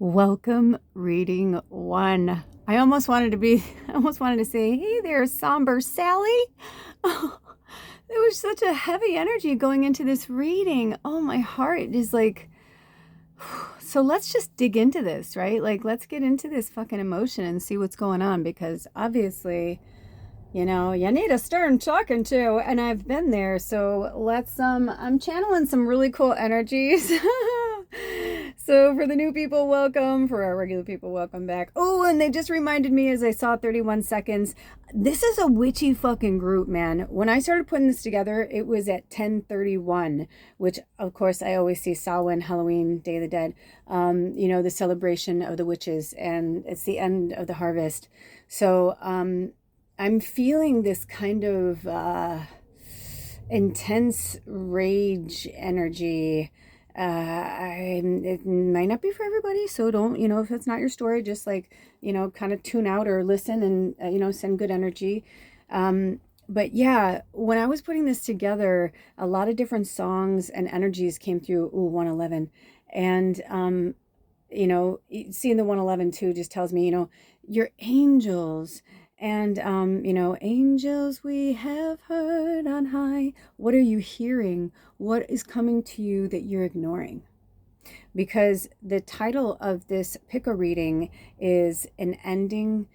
Welcome, reading one. I almost wanted to say, hey there, somber Sally. Oh, there was such a heavy energy going into this reading. Oh, my heart is like, so let's just dig into this, right? Like, let's get into this fucking emotion and see what's going on, because obviously, you need a stern talking to, and I've been there. So let's, I'm channeling some really cool energies. So for the new people, welcome. For our regular people, welcome back. Oh, and they just reminded me as I saw 31 seconds, this is a witchy fucking group, man. When I started putting this together, it was at 10:31, which of course I always see Samhain, Halloween, Day of the Dead, the celebration of the witches, and it's the end of the harvest. So, I'm feeling this kind of intense rage energy. It might not be for everybody, so don't, if it's not your story, just like, kind of tune out or listen and, send good energy. But yeah, when I was putting this together, a lot of different songs and energies came through. Ooh, 111. And, seeing the 111 too just tells me, your angels. And, angels we have heard on high. What are you hearing? What is coming to you that you're ignoring? Because the title of this pickle reading is An Ending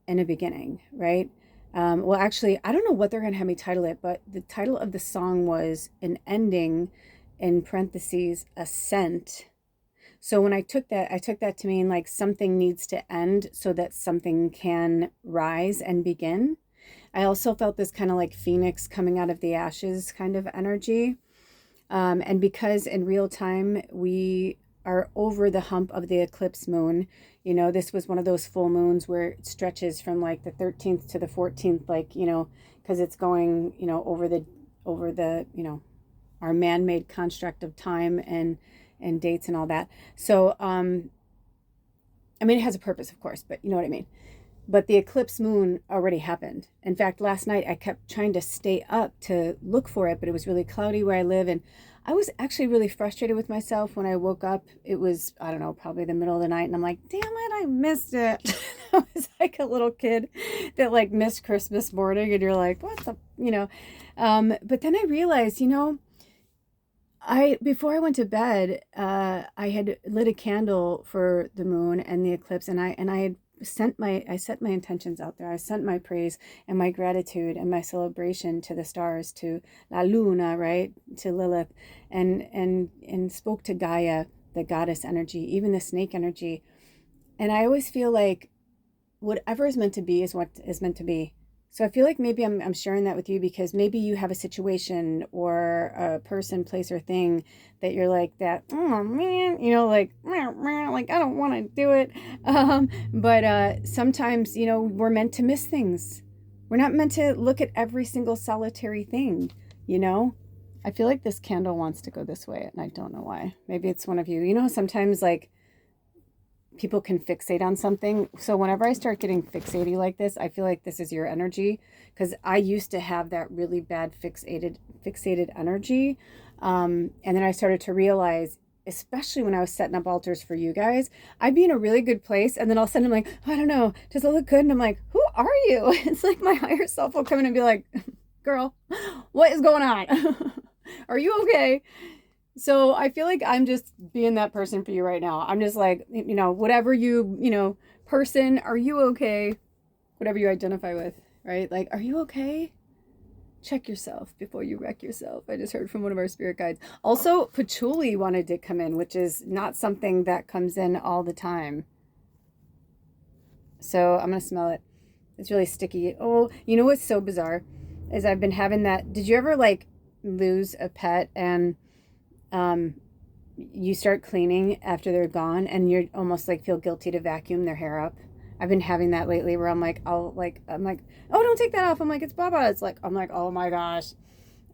and a Beginning, right? Well, actually, I don't know what they're going to have me title it, but the title of the song was An Ending, in parentheses, Ascent. So when I took that to mean like something needs to end so that something can rise and begin. I also felt this kind of like phoenix coming out of the ashes kind of energy. And because in real time we are over the hump of the eclipse moon, this was one of those full moons where it stretches from like the 13th to the 14th, like, because it's going, over the, our man-made construct of time and dates and all that. So, it has a purpose, of course, but you know what I mean. But the eclipse moon already happened. In fact, last night I kept trying to stay up to look for it, but it was really cloudy where I live. And I was actually really frustrated with myself when I woke up. It was, I don't know, probably the middle of the night. And I'm like, damn it, I missed it. I was like a little kid that like missed Christmas morning. And you're like, what the, but then I realized, before I went to bed, I had lit a candle for the moon and the eclipse, and I had I set my intentions out there. I sent my praise and my gratitude and my celebration to the stars, to La Luna, right, to Lilith, and spoke to Gaia, the goddess energy, even the snake energy. And I always feel like whatever is meant to be is what is meant to be. So I feel like maybe I'm sharing that with you because maybe you have a situation or a person, place, or thing that you're like that, oh man, like I don't want to do it. But sometimes, we're meant to miss things. We're not meant to look at every single solitary thing, I feel like this candle wants to go this way and I don't know why. Maybe it's one of you. Sometimes like people can fixate on something. So whenever I start getting fixated like this, I feel like this is your energy, because I used to have that really bad fixated energy. And then I started to realize, especially when I was setting up altars for you guys, I'd be in a really good place. And then all of a sudden I'm like, oh, I don't know, does it look good? And I'm like, who are you? It's like my higher self will come in and be like, girl, what is going on? Are you okay? So I feel like I'm just being that person for you right now. I'm just like, whatever you, person, are you okay? Whatever you identify with, right? Like, are you okay? Check yourself before you wreck yourself. I just heard from one of our spirit guides. Also, patchouli wanted to come in, which is not something that comes in all the time. So I'm going to smell it. It's really sticky. Oh, you know what's so bizarre is I've been having that. Did you ever like lose a pet and you start cleaning after they're gone and you're almost like feel guilty to vacuum their hair up? I've been having that lately where I'm like, oh, don't take that off. I'm like, it's Baba. I'm like, oh my gosh.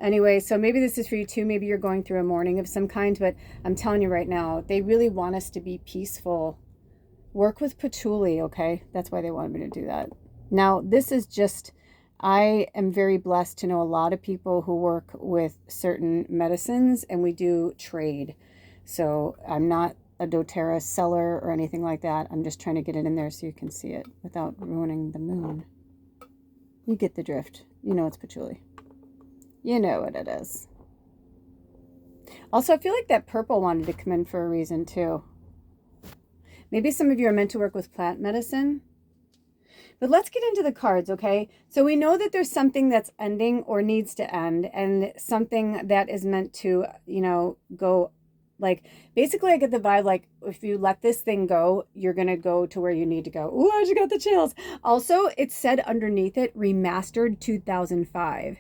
Anyway, so maybe this is for you too. Maybe you're going through a mourning of some kind, but I'm telling you right now, they really want us to be peaceful. Work with patchouli, okay? That's why they wanted me to do that. Now, this is just, I am very blessed to know a lot of people who work with certain medicines and we do trade. So I'm not a doTERRA seller or anything like that. I'm just trying to get it in there so you can see it without ruining the moon. You get the drift. You know it's patchouli. You know what it is. Also, I feel like that purple wanted to come in for a reason too. Maybe some of you are meant to work with plant medicine. But let's get into the cards, okay? So we know that there's something that's ending or needs to end, and something that is meant to, you know, go, like, basically I get the vibe like if you let this thing go, you're going to go to where you need to go. Ooh, I just got the chills. Also, it said underneath it, remastered 2005.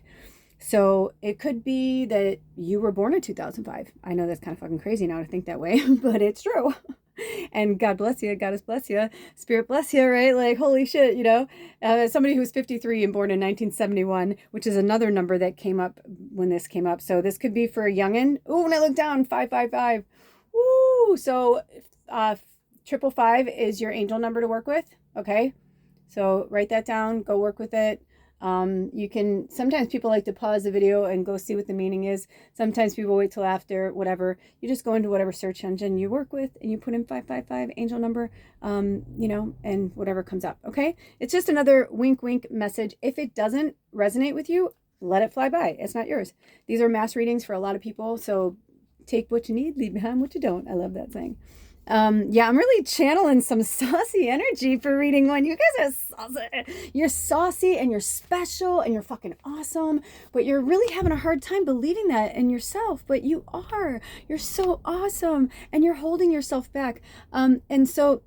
So it could be that you were born in 2005. I know that's kind of fucking crazy now to think that way, but it's true. And God bless you, Goddess bless you, Spirit bless you, right? Like, holy shit, you know? Somebody who's 53 and born in 1971, which is another number that came up when this came up. So this could be for a youngin'. Ooh, when I look down, 555. Woo! So 555 is your angel number to work with, okay? So write that down, go work with it. You can, sometimes people like to pause the video and go see what the meaning is. Sometimes people wait till after, whatever. You just go into whatever search engine you work with and you put in 555 angel number, you know, and whatever comes up. Okay. It's just another wink, wink message. If it doesn't resonate with you, let it fly by. It's not yours. These are mass readings for a lot of people. So take what you need, leave behind what you don't. I love that saying. Yeah, I'm really channeling some saucy energy for reading one. You guys are saucy. You're saucy and you're special and you're fucking awesome, but you're really having a hard time believing that in yourself, but you are. You're so awesome and you're holding yourself back. And so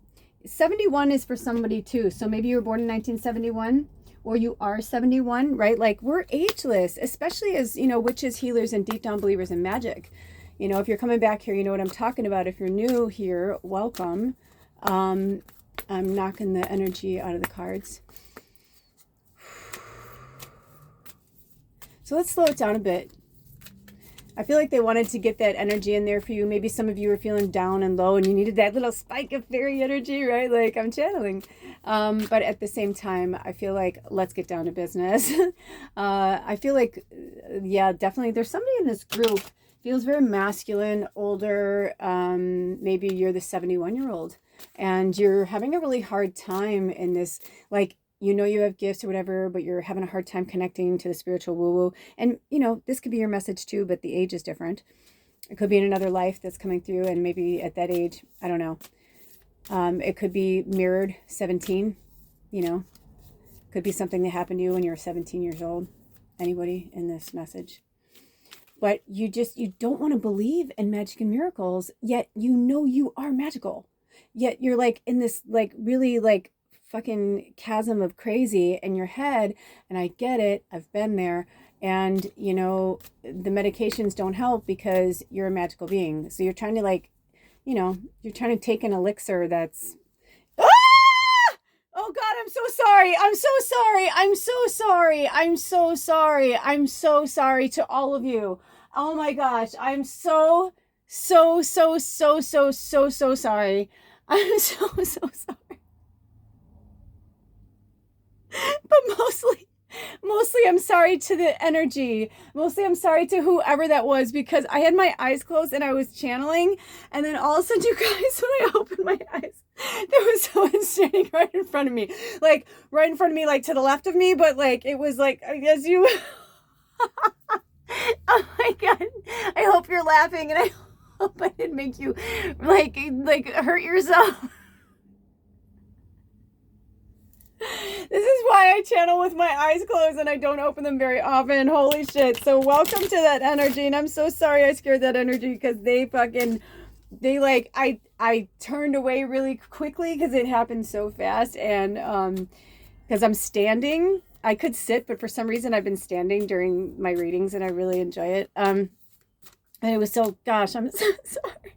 71 is for somebody too. So maybe you were born in 1971 or you are 71, right? Like we're ageless, especially as, you know, witches, healers, and deep down believers in magic. You know, if you're coming back here, you know what I'm talking about. If you're new here, welcome. I'm knocking the energy out of the cards. So let's slow it down a bit. I feel like they wanted to get that energy in there for you. Maybe some of you are feeling down and low and you needed that little spike of fairy energy, right? Like I'm channeling. But at the same time, I feel like let's get down to business. I feel like, yeah, definitely there's somebody in this group. Feels very masculine, older. Maybe you're the 71-year-old and you're having a really hard time in this, like, you know, you have gifts or whatever, but you're having a hard time connecting to the spiritual woo-woo. And, you know, this could be your message too, but the age is different. It could be in another life that's coming through. And maybe at that age, I don't know. It could be mirrored 17, you know, could be something that happened to you when you were 17 years old. Anybody in this message? But you don't want to believe in magic and miracles, yet you know you are magical. Yet you're like in this like really like fucking chasm of crazy in your head. And I get it. I've been there. And, you know, the medications don't help because you're a magical being. So you're trying to like, you know, you're trying to take an elixir that's... Oh God, I'm so sorry. I'm so sorry. I'm so sorry. I'm so sorry. I'm so sorry to all of you. Oh my gosh. I'm so sorry. I'm so sorry. But mostly I'm sorry to the energy. Mostly I'm sorry to whoever that was because I had my eyes closed and I was channeling. And then all of a sudden, you guys, when I opened my eyes, there was someone standing right in front of me. Like right in front of me, like to the left of me. But like, it was like, I guess you... Oh my God. I hope you're laughing and I hope I didn't make you like hurt yourself. This is why I channel with my eyes closed and I don't open them very often. Holy shit. So welcome to that energy. And I'm so sorry I scared that energy because I turned away really quickly because it happened so fast. And because I'm standing, I could sit, but for some reason I've been standing during my readings and I really enjoy it. And it was so, gosh, I'm so sorry.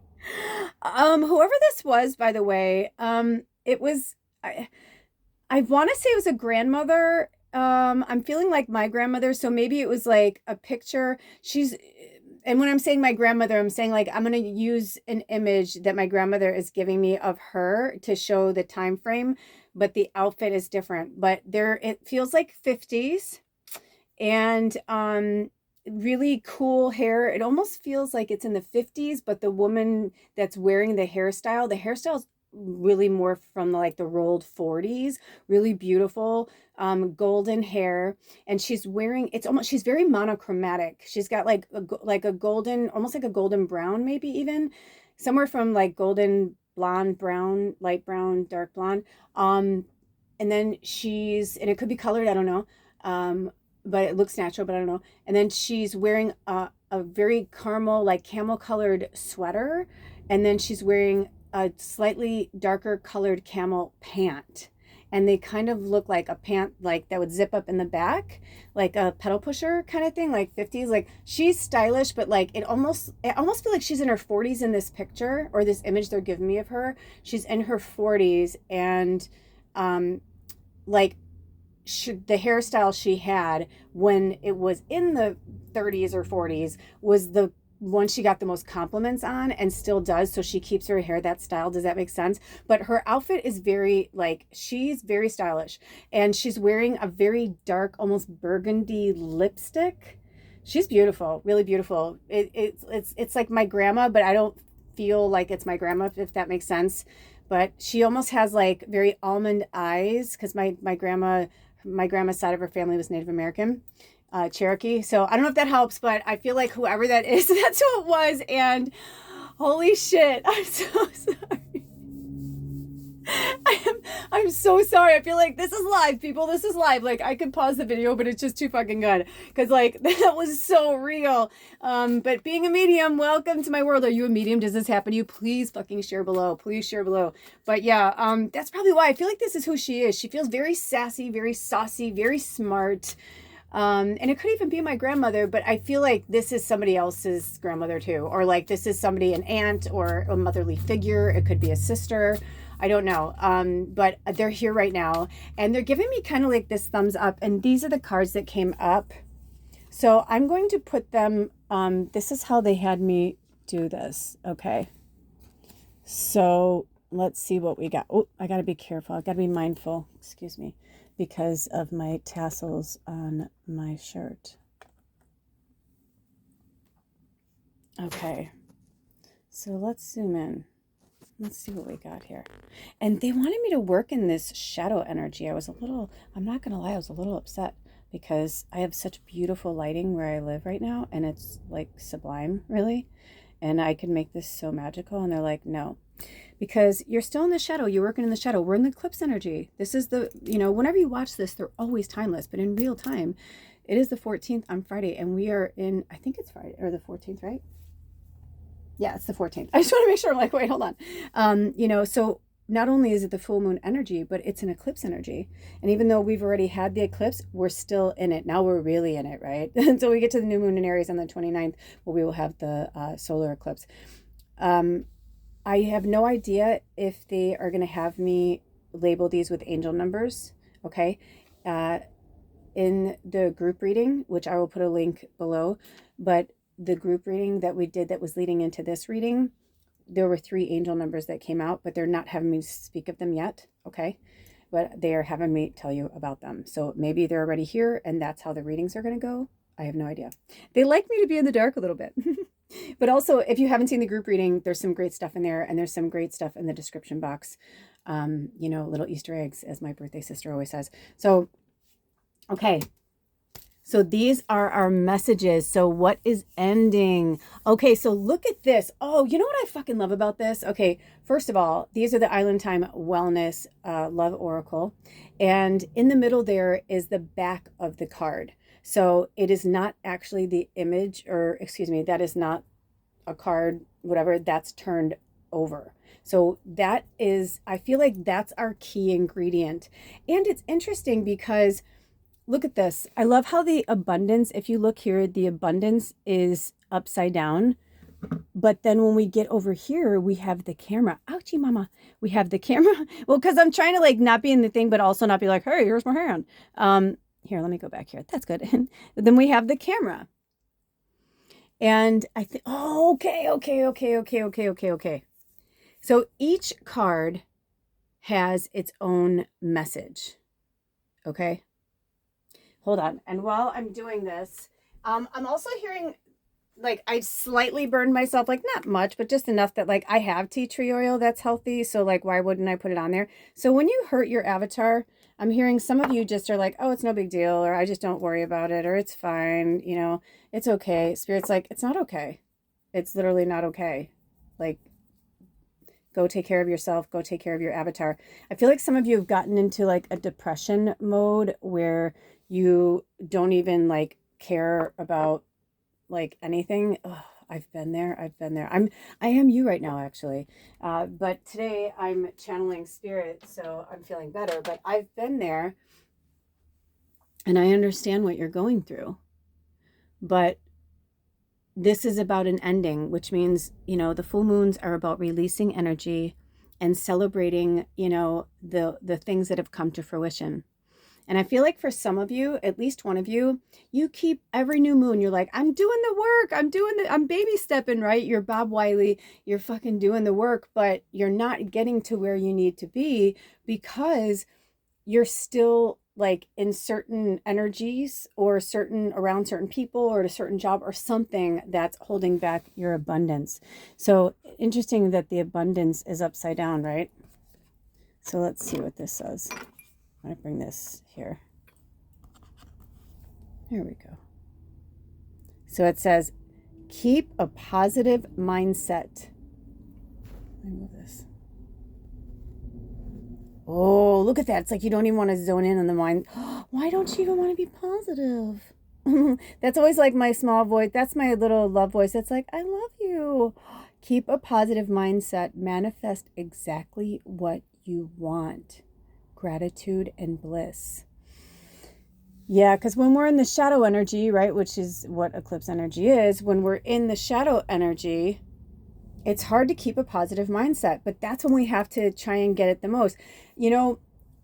Whoever this was, by the way, it was... I want to say it was a grandmother. I'm feeling like my grandmother. So maybe it was like a picture. And when I'm saying my grandmother, I'm saying like, I'm going to use an image that my grandmother is giving me of her to show the time frame, but the outfit is different. But it feels like 50s. And really cool hair. It almost feels like it's in the 50s, but the woman that's wearing the hairstyle's really more from like the rolled 40s, really beautiful, golden hair. And she's wearing, it's almost, she's very monochromatic. She's got like a golden, almost like a golden brown, maybe even somewhere from like golden blonde, brown, light brown, dark blonde. Um, and then and it could be colored, I don't know. But it looks natural, but I don't know. And then she's wearing a very caramel, like camel colored sweater. And then she's wearing a slightly darker colored camel pant. And they kind of look like a pant like that would zip up in the back, like a pedal pusher kind of thing, like 50s. Like she's stylish, but like I almost feel like she's in her 40s in this picture or this image they're giving me of her. She's in her 40s and like the hairstyle she had when it was in the 30s or 40s was the one she got the most compliments on and still does. So she keeps her hair that style. Does that make sense? But her outfit is very like, she's very stylish and she's wearing a very dark, almost burgundy lipstick. She's beautiful, really beautiful. It's like my grandma, but I don't feel like it's my grandma, if that makes sense. But she almost has like very almond eyes because my grandma's side of her family was Native American, Cherokee. So I don't know if that helps, but I feel like whoever that is, that's who it was. And holy shit, I'm so sorry. I'm so sorry. I feel like this is live, people. This is live. Like I could pause the video, but it's just too fucking good. Cause like that was so real. But being a medium, welcome to my world. Are you a medium? Does this happen to you? Please fucking share below. Please share below. But yeah, that's probably why I feel like this is who she is. She feels very sassy, very saucy, very smart. And it could even be my grandmother, but I feel like this is somebody else's grandmother too. Or like this is somebody, an aunt or a motherly figure. It could be a sister. I don't know. But they're here right now and they're giving me kind of like this thumbs up. And these are the cards that came up. So I'm going to put them, this is how they had me do this. Okay. So let's see what we got. Oh, I got to be careful. I got to be mindful. Excuse me. Because of my tassels on my shirt. Okay. So let's zoom in. Let's see what we got here. And they wanted me to work in this shadow energy. I'm not going to lie, I was a little upset because I have such beautiful lighting where I live right now. And it's like sublime, really. And I can make this so magical. And they're like, no, because you're still in the shadow. You're working in the shadow. We're in the eclipse energy. This is whenever you watch this, they're always timeless. But in real time, it is the 14th on Friday. And we are in, I think it's Friday or the 14th, right? Yeah, it's the 14th. I just want to make sure. I'm like, wait, hold on. So not only is it the full moon energy, but it's an eclipse energy. And even though we've already had the eclipse, we're still in it. Now we're really in it, right? Until we get to the new moon in Aries on the 29th, well, we will have the solar eclipse. I have no idea if they are going to have me label these with angel numbers. Okay. In the group reading, which I will put a link below, but the group reading that we did that was leading into this reading, there were 3 angel numbers that came out, but they're not having me speak of them yet. Okay. But they are having me tell you about them. So maybe they're already here and that's how the readings are going to go. I have no idea. They like me to be in the dark a little bit. But also, if you haven't seen the group reading, there's some great stuff in there and there's some great stuff in the description box. Little Easter eggs, as my birthday sister always says. So, okay. So these are our messages. So what is ending? Okay, so look at this. Oh, you know what I fucking love about this? Okay, first of all, these are the Island Time Wellness Love Oracle. And in the middle there is the back of the card. So it is not actually the image, or excuse me, that is not a card, whatever, that's turned over. So that is, I feel like that's our key ingredient. And it's interesting because look at this. I love how the abundance, if you look here, the abundance is upside down. But then when we get over here, we have the camera. Ouchie, mama. We have the camera. Well, because I'm trying to like not be in the thing, but also not be like, hey, here's my hand. Here, let me go back here. That's good. And then we have the camera. And I think, oh, okay. So each card has its own message. Okay. Hold on. And while I'm doing this, I'm also hearing like I slightly burned myself, like not much, but just enough that like I have tea tree oil that's healthy. So like, why wouldn't I put it on there? So when you hurt your avatar, I'm hearing some of you just are like, oh, it's no big deal, or I just don't worry about it, or it's fine, it's okay. Spirit's like, it's not okay. It's literally not okay. Like, go take care of yourself, go take care of your avatar. I feel like some of you have gotten into like a depression mode where you don't even like care about like anything. Ugh, I've been there. I've been there. I am you right now, actually. But today I'm channeling spirit, so I'm feeling better. But I've been there, and I understand what you're going through. But this is about an ending, which means, the full moons are about releasing energy and celebrating, the things that have come to fruition. And I feel like for some of you, at least one of you, you keep every new moon, you're like, I'm doing the work. I'm baby stepping, right? You're Bob Wiley, you're fucking doing the work, but you're not getting to where you need to be because you're still like in certain energies or around certain people or at a certain job or something that's holding back your abundance. So interesting that the abundance is upside down, right? So let's see what this says. I'm going to bring this here. Here we go. So it says, keep a positive mindset. Let me move this. Oh, look at that. It's like you don't even want to zone in on the mind. Why don't you even want to be positive? That's always like my small voice. That's my little love voice. It's like, I love you. Keep a positive mindset. Manifest exactly what you want. Gratitude and bliss. Yeah, because when we're in the shadow energy, right, which is what eclipse energy is, when we're in the shadow energy, it's hard to keep a positive mindset, but that's when we have to try and get it the most.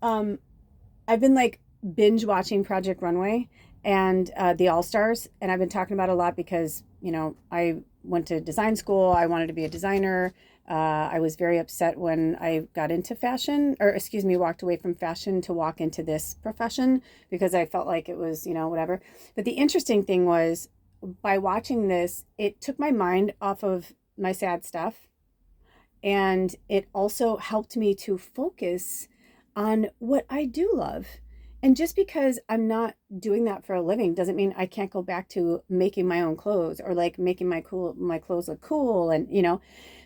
I've been like binge watching Project Runway and the All Stars, and I've been talking about it a lot because, I went to design school. I wanted to be a designer. I was very upset when I got into fashion, or excuse me, walked away from fashion to walk into this profession because I felt like it was, whatever. But the interesting thing was by watching this, it took my mind off of my sad stuff. And it also helped me to focus on what I do love. And just because I'm not doing that for a living doesn't mean I can't go back to making my own clothes or like making my clothes look cool. And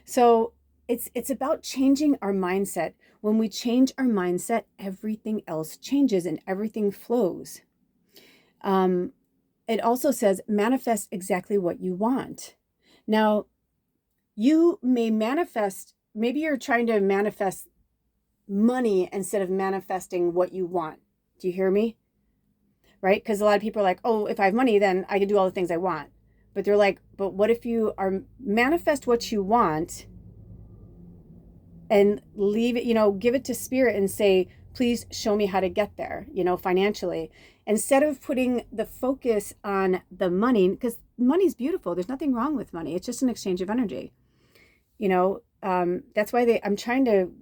so it's about changing our mindset. When we change our mindset, everything else changes and everything flows. It also says manifest exactly what you want. Now, you may manifest, maybe you're trying to manifest money instead of manifesting what you want. Do you hear me? Right? Because a lot of people are like, oh, if I have money, then I can do all the things I want. But they're like, but what if you are manifest what you want and leave it, give it to spirit and say, please show me how to get there, financially, instead of putting the focus on the money, because money's beautiful. There's nothing wrong with money. It's just an exchange of energy. That's why I'm trying to,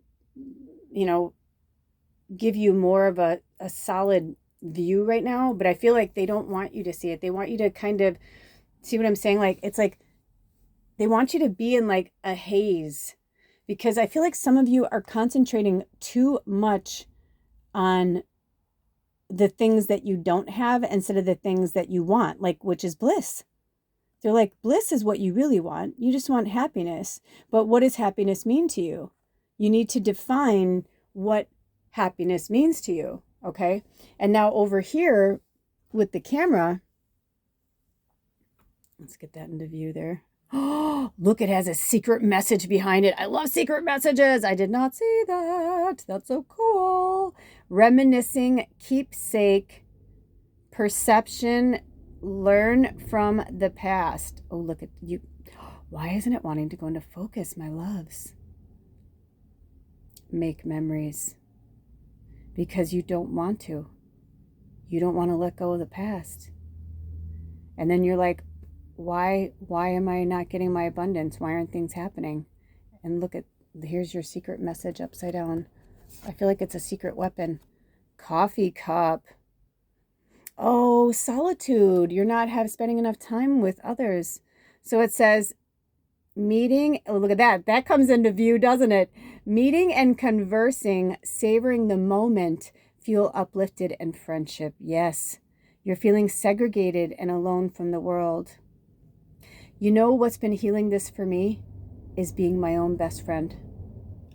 give you more of a solid view right now, but I feel like they don't want you to see it. They want you to kind of see what I'm saying. Like, it's like they want you to be in like a haze, because I feel like some of you are concentrating too much on the things that you don't have instead of the things that you want, like, which is bliss. They're like, bliss is what you really want. You just want happiness. But what does happiness mean to you? You need to define what happiness means to you. Okay. And now over here with the camera, let's get that into view there. Oh, look, it has a secret message behind it. I love secret messages. I did not see that. That's so cool. Reminiscing, keepsake, perception, learn from the past. Oh, look at you. Why isn't it wanting to go into focus, my loves? Make memories. Because you don't want to. You don't want to let go of the past. And then you're like, why am I not getting my abundance? Why aren't things happening? And look at, here's your secret message upside down. I feel like it's a secret weapon. Coffee cup. Oh, solitude. You're not spending enough time with others. So it says meeting. Oh, look at that. That comes into view, doesn't it? Meeting and conversing, savoring the moment, feel uplifted and friendship. Yes. You're feeling segregated and alone from the world. You know what's been healing this for me is being my own best friend.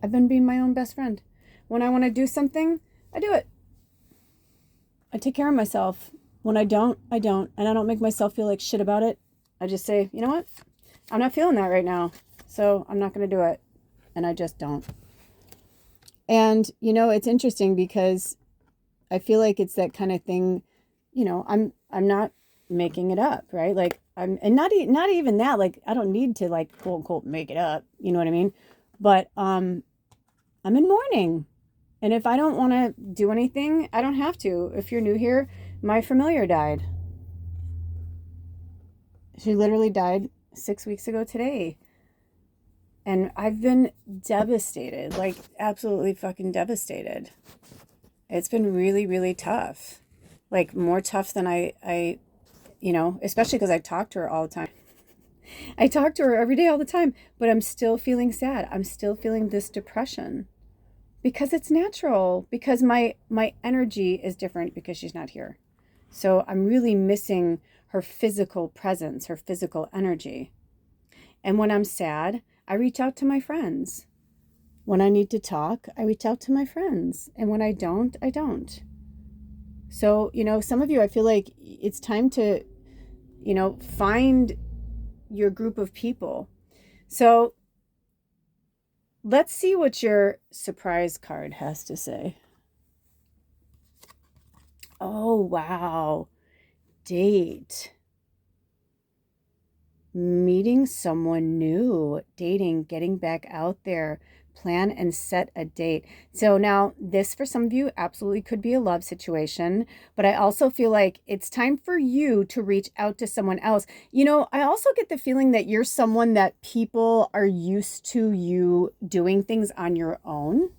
I've been being my own best friend. When I want to do something, I do it. I take care of myself. When I don't, I don't. And I don't make myself feel like shit about it. I just say, you know what? I'm not feeling that right now. So I'm not going to do it. And I just don't. And, you know, it's interesting because I feel like it's that kind of thing, you know, I'm not making it up, right? Like and not even that, like, I don't need to, like, quote unquote, make it up. You know what I mean? But, I'm in mourning. And if I don't want to do anything, I don't have to. If you're new here, my familiar died. She literally died 6 weeks ago today. And I've been devastated, like absolutely fucking devastated. It's been really, really tough. Like more tough than I you know, especially because I talk to her all the time. I talk to her every day all the time, but I'm still feeling sad. I'm still feeling this depression because it's natural, because my energy is different because she's not here. So I'm really missing her physical presence, her physical energy. And when I'm sad, I reach out to my friends. When I need to talk, I reach out to my friends. And when I don't, I don't. So, you know, some of you, I feel like it's time to, you know, find your group of people. So let's see what your surprise card has to say. Oh, wow. Date. Meeting someone new, dating, getting back out there, plan and set a date. So now this for some of you absolutely could be a love situation, but I also feel like it's time for you to reach out to someone else. You know, I also get the feeling that you're someone that people are used to you doing things on your own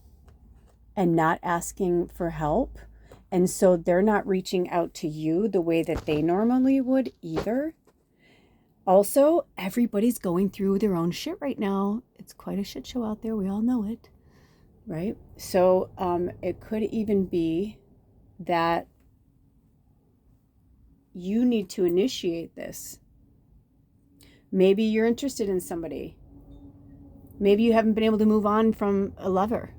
and not asking for help. And so they're not reaching out to you the way that they normally would either. Also, everybody's going through their own shit right now. It's quite a shit show out there. We all know it, right? So it could even be that you need to initiate this. Maybe you're interested in somebody. Maybe you haven't been able to move on from a lover.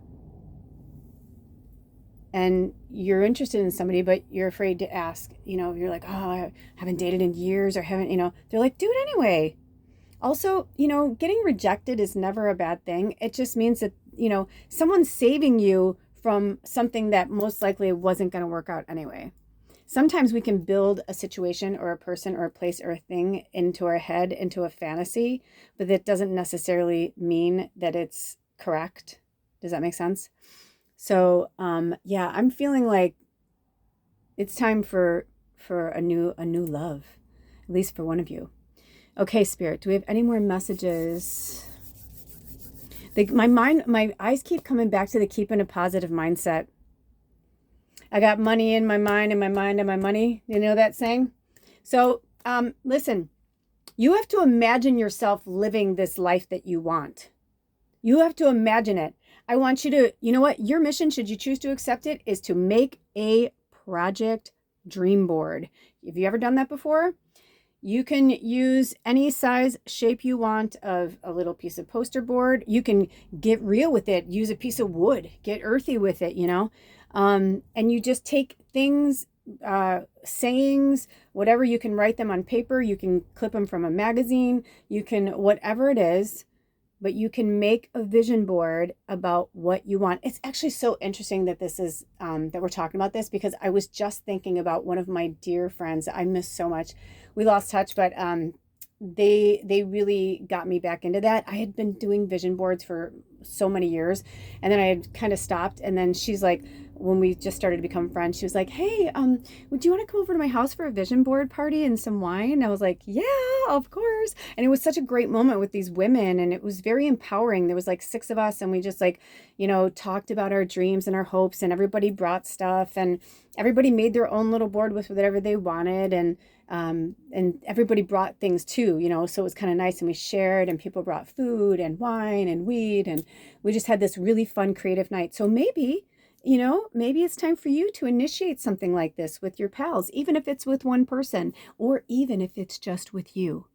And you're interested in somebody, but you're afraid to ask. You know, you're like, oh, I haven't dated in years or haven't, you know. They're like, do it anyway. Also, you know, getting rejected is never a bad thing. It just means that, you know, someone's saving you from something that most likely wasn't going to work out anyway. Sometimes we can build a situation or a person or a place or a thing into our head, into a fantasy, but that doesn't necessarily mean that it's correct. Does that make sense? So, yeah, I'm feeling like it's time for a new love, at least for one of you. Okay, Spirit, do we have any more messages? My eyes keep coming back to the keeping a positive mindset. I got money in my mind and my mind and my money. You know that saying? So, listen, you have to imagine yourself living this life that you want. You have to imagine it. I want you to, you know what? Your mission, should you choose to accept it, is to make a project dream board. Have you ever done that before? You can use any size shape you want of a little piece of poster board. You can get real with it. Use a piece of wood. Get earthy with it, you know. And you just take things, sayings, whatever. You can write them on paper. You can clip them from a magazine. You can, whatever it is. But you can make a vision board about what you want. It's actually so interesting that this is, that we're talking about this, because I was just thinking about one of my dear friends that I miss so much. We lost touch, but they really got me back into that. I had been doing vision boards for so many years, and then I had kind of stopped. And then she's like, when we just started to become friends, she was like, hey, would you want to come over to my house for a vision board party and some wine? And I was like, yeah, of course. And it was such a great moment with these women, and it was very empowering. There was like 6 of us, and we just like, talked about our dreams and our hopes, and everybody brought stuff, and everybody made their own little board with whatever they wanted. And everybody brought things too, so it was kind of nice, and we shared, and people brought food and wine and weed, and we just had this really fun creative night. So maybe it's time for you to initiate something like this with your pals, even if it's with one person, or even if it's just with you.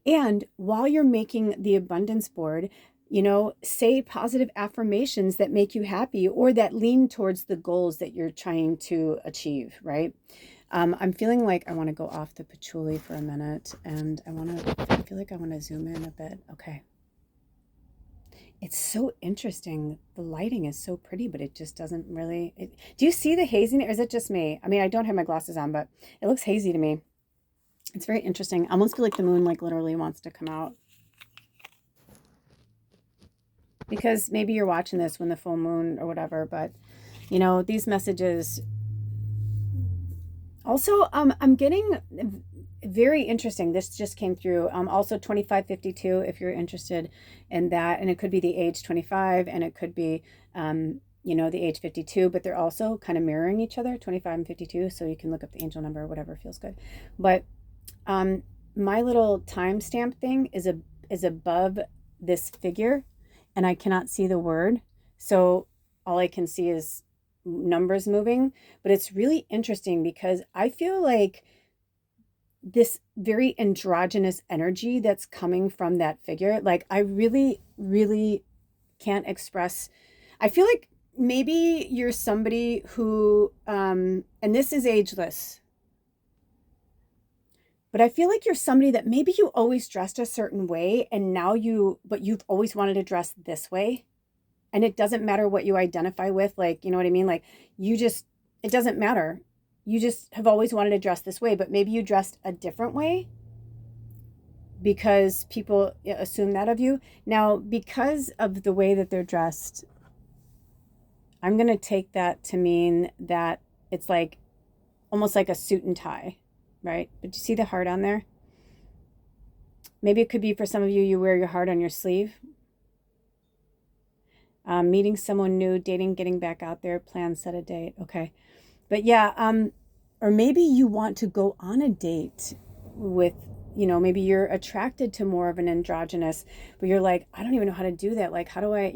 And while you're making the abundance board, say positive affirmations that make you happy or that lean towards the goals that you're trying to achieve, right? I'm feeling like I want to go off the patchouli for a minute, and I feel like I want to zoom in a bit. Okay. It's so interesting. The lighting is so pretty, but it just doesn't really, do you see the hazing, or is it just me? I mean, I don't have my glasses on, but it looks hazy to me. It's very interesting. I almost feel like the moon like literally wants to come out. Because maybe you're watching this when the full moon or whatever, but these messages. Also, I'm getting very interesting. This just came through. Also 2552, if you're interested in that, and it could be the age 25, and it could be, the age 52, but they're also kind of mirroring each other, 25 and 52. So you can look up the angel number, whatever feels good. But my little timestamp thing is above this figure, and I cannot see the word. So all I can see is numbers moving. But it's really interesting because I feel like this very androgynous energy that's coming from that figure, like I really, really can't express. I feel like maybe you're somebody who, and this is ageless, but I feel like you're somebody that maybe you always dressed a certain way, and but you've always wanted to dress this way. And it doesn't matter what you identify with, like, you know what I mean? Like, it doesn't matter. You just have always wanted to dress this way, but maybe you dressed a different way because people assume that of you. Now, because of the way that they're dressed, I'm going to take that to mean that it's like almost like a suit and tie, right? But you see the heart on there? Maybe it could be for some of you, you wear your heart on your sleeve. Meeting someone new, dating, getting back out there, plan, set a date. Okay. But yeah, or maybe you want to go on a date with, maybe you're attracted to more of an androgynous, but you're like, I don't even know how to do that. Like, how do I,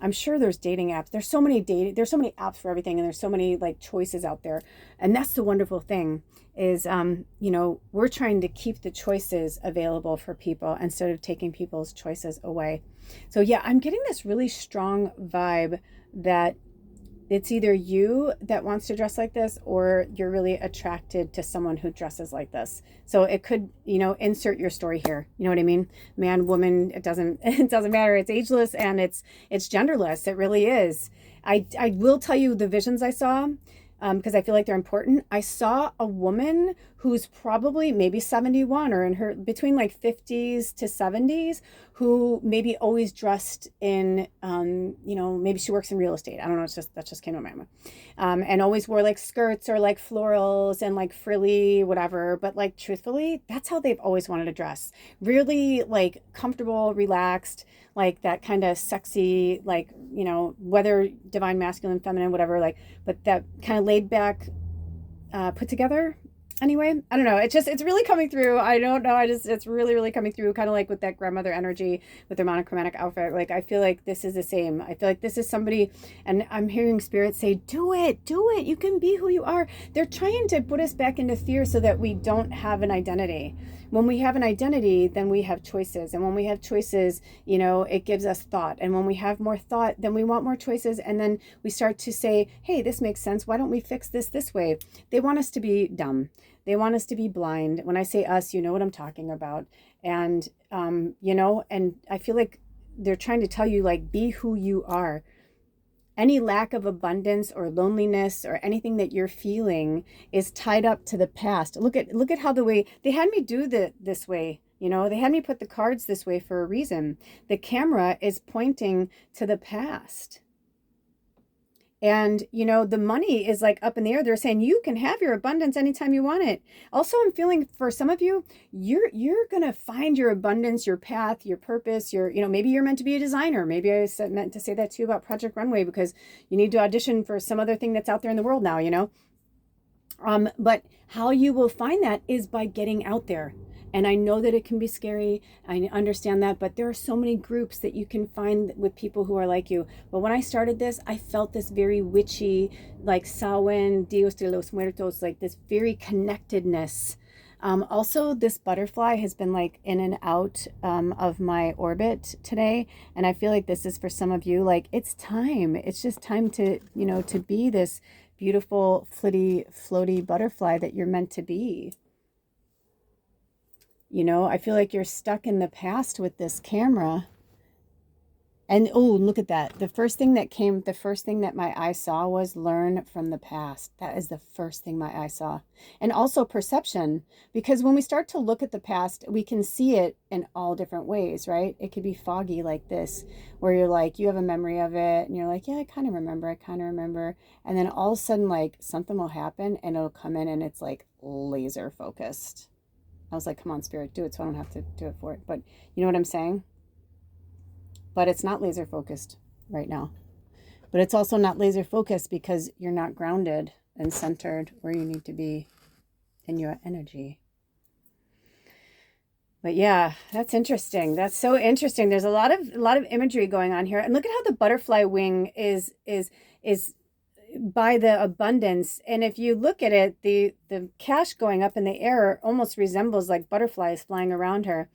I'm sure there's dating apps. There's so many apps for everything. And there's so many like choices out there. And that's the wonderful thing is, we're trying to keep the choices available for people instead of taking people's choices away. So yeah, I'm getting this really strong vibe that it's either you that wants to dress like this, or you're really attracted to someone who dresses like this. So it could, insert your story here. You know what I mean? Man, woman, it doesn't matter. It's ageless and it's genderless. It really is. I will tell you the visions I saw, because I feel like they're important. I saw a woman who's probably maybe 71 or in her between like 50s to 70s, who maybe always dressed in, maybe she works in real estate. I don't know. That just came to my mind. And always wore like skirts or like florals and like frilly, whatever. But like, truthfully, that's how they've always wanted to dress. Really like comfortable, relaxed, like that kind of sexy, like, whether divine, masculine, feminine, whatever, like, but that kind of laid back, put together. Anyway, I don't know. It's really coming through. I don't know. It's really, really coming through, kind of like with that grandmother energy with their monochromatic outfit. Like, I feel like this is the same. I feel like this is somebody, and I'm hearing spirit say, do it. You can be who you are. They're trying to put us back into fear so that we don't have an identity. When we have an identity, then we have choices. And when we have choices, it gives us thought. And when we have more thought, then we want more choices. And then we start to say, hey, this makes sense. Why don't we fix this way? They want us to be dumb. They want us to be blind. When I say us, you know what I'm talking about. And, and I feel like they're trying to tell you, like, be who you are. Any lack of abundance or loneliness or anything that you're feeling is tied up to the past. Look at how the way they had me do this way. They had me put the cards this way for a reason. The camera is pointing to the past. And, the money is like up in the air. They're saying you can have your abundance anytime you want it. Also, I'm feeling for some of you, you're going to find your abundance, your path, your purpose, maybe you're meant to be a designer. Maybe meant to say that too about Project Runway because you need to audition for some other thing that's out there in the world now. But how you will find that is by getting out there. And I know that it can be scary. I understand that, but there are so many groups that you can find with people who are like you. But when I started this, I felt this very witchy, like Samhain, Dios de los Muertos, like this very connectedness. Also, this butterfly has been like in and out of my orbit today. And I feel like this is for some of you, like it's time. It's just time to, to be this beautiful, floaty butterfly that you're meant to be. I feel like you're stuck in the past with this camera. And oh, look at that. The first thing that my eye saw was learn from the past. That is the first thing my eye saw. And also perception, because when we start to look at the past, we can see it in all different ways, right? It could be foggy like this, where you're like, you have a memory of it and you're like, yeah, I kind of remember. And then all of a sudden, like something will happen and it'll come in and it's like laser focused. I was like, come on, spirit, do it so I don't have to do it for it. But you know what I'm saying? But it's not laser focused right now. But it's also not laser focused because you're not grounded and centered where you need to be in your energy. But yeah, that's interesting. That's so interesting. There's a lot of imagery going on here. And look at how the butterfly wing is by the abundance. And if you look at it, the cash going up in the air almost resembles like butterflies flying around her.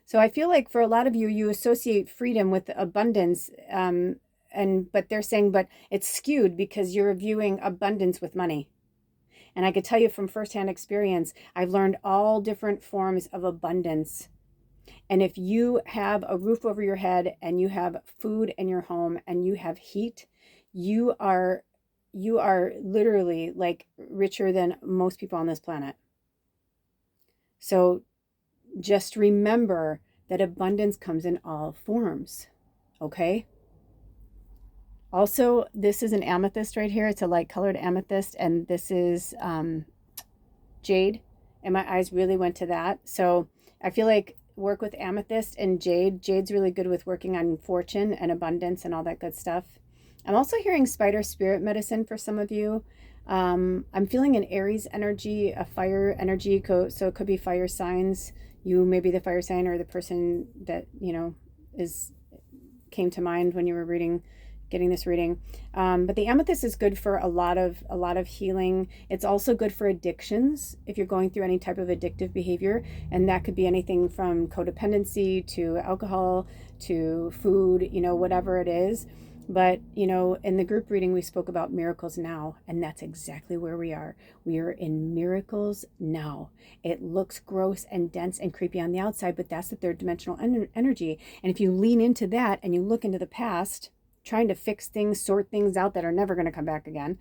So I feel like for a lot of you, you associate freedom with abundance, but they're saying, but it's skewed because you're viewing abundance with money. And I could tell you from firsthand experience, I've learned all different forms of abundance. And if you have a roof over your head and you have food in your home and you have heat, you are literally like richer than most people on this planet. So just remember that abundance comes in all forms, okay? Also, this is an amethyst right here. It's a light colored amethyst, and this is jade, and my eyes really went to that. So I feel like work with amethyst and jade. Jade's really good with working on fortune and abundance and all that good stuff. I'm also hearing spider spirit medicine for some of you. I'm feeling an Aries energy, a fire energy, so it could be fire signs. You may be the fire sign or the person that, came to mind when you were getting this reading. But the amethyst is good for a lot of healing. It's also good for addictions if you're going through any type of addictive behavior. And that could be anything from codependency to alcohol to food, whatever it is. But, in the group reading, we spoke about miracles now, and that's exactly where we are. We are in miracles now. It looks gross and dense and creepy on the outside, but that's the third dimensional energy. And if you lean into that and you look into the past, trying to fix things, sort things out that are never going to come back again,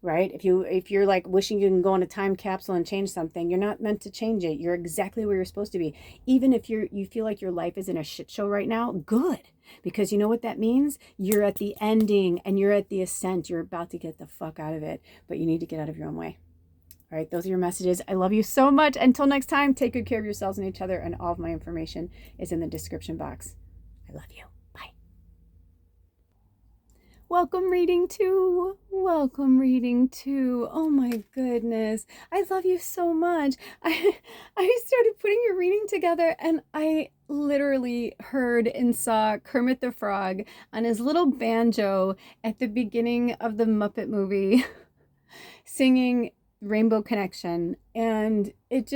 right? If you're like wishing you can go in a time capsule and change something, you're not meant to change it. You're exactly where you're supposed to be. Even if you feel like your life is in a shit show right now, good. Because you know what that means? You're at the ending and you're at the ascent. You're about to get the fuck out of it, but you need to get out of your own way. All right, those are your messages. I love you so much. Until next time, take good care of yourselves and each other, and all of my information is in the description box. I love you. Bye. Welcome reading two. Oh my goodness. I love you so much. I started putting your reading together and I literally heard and saw Kermit the Frog on his little banjo at the beginning of the Muppet movie singing Rainbow Connection. And it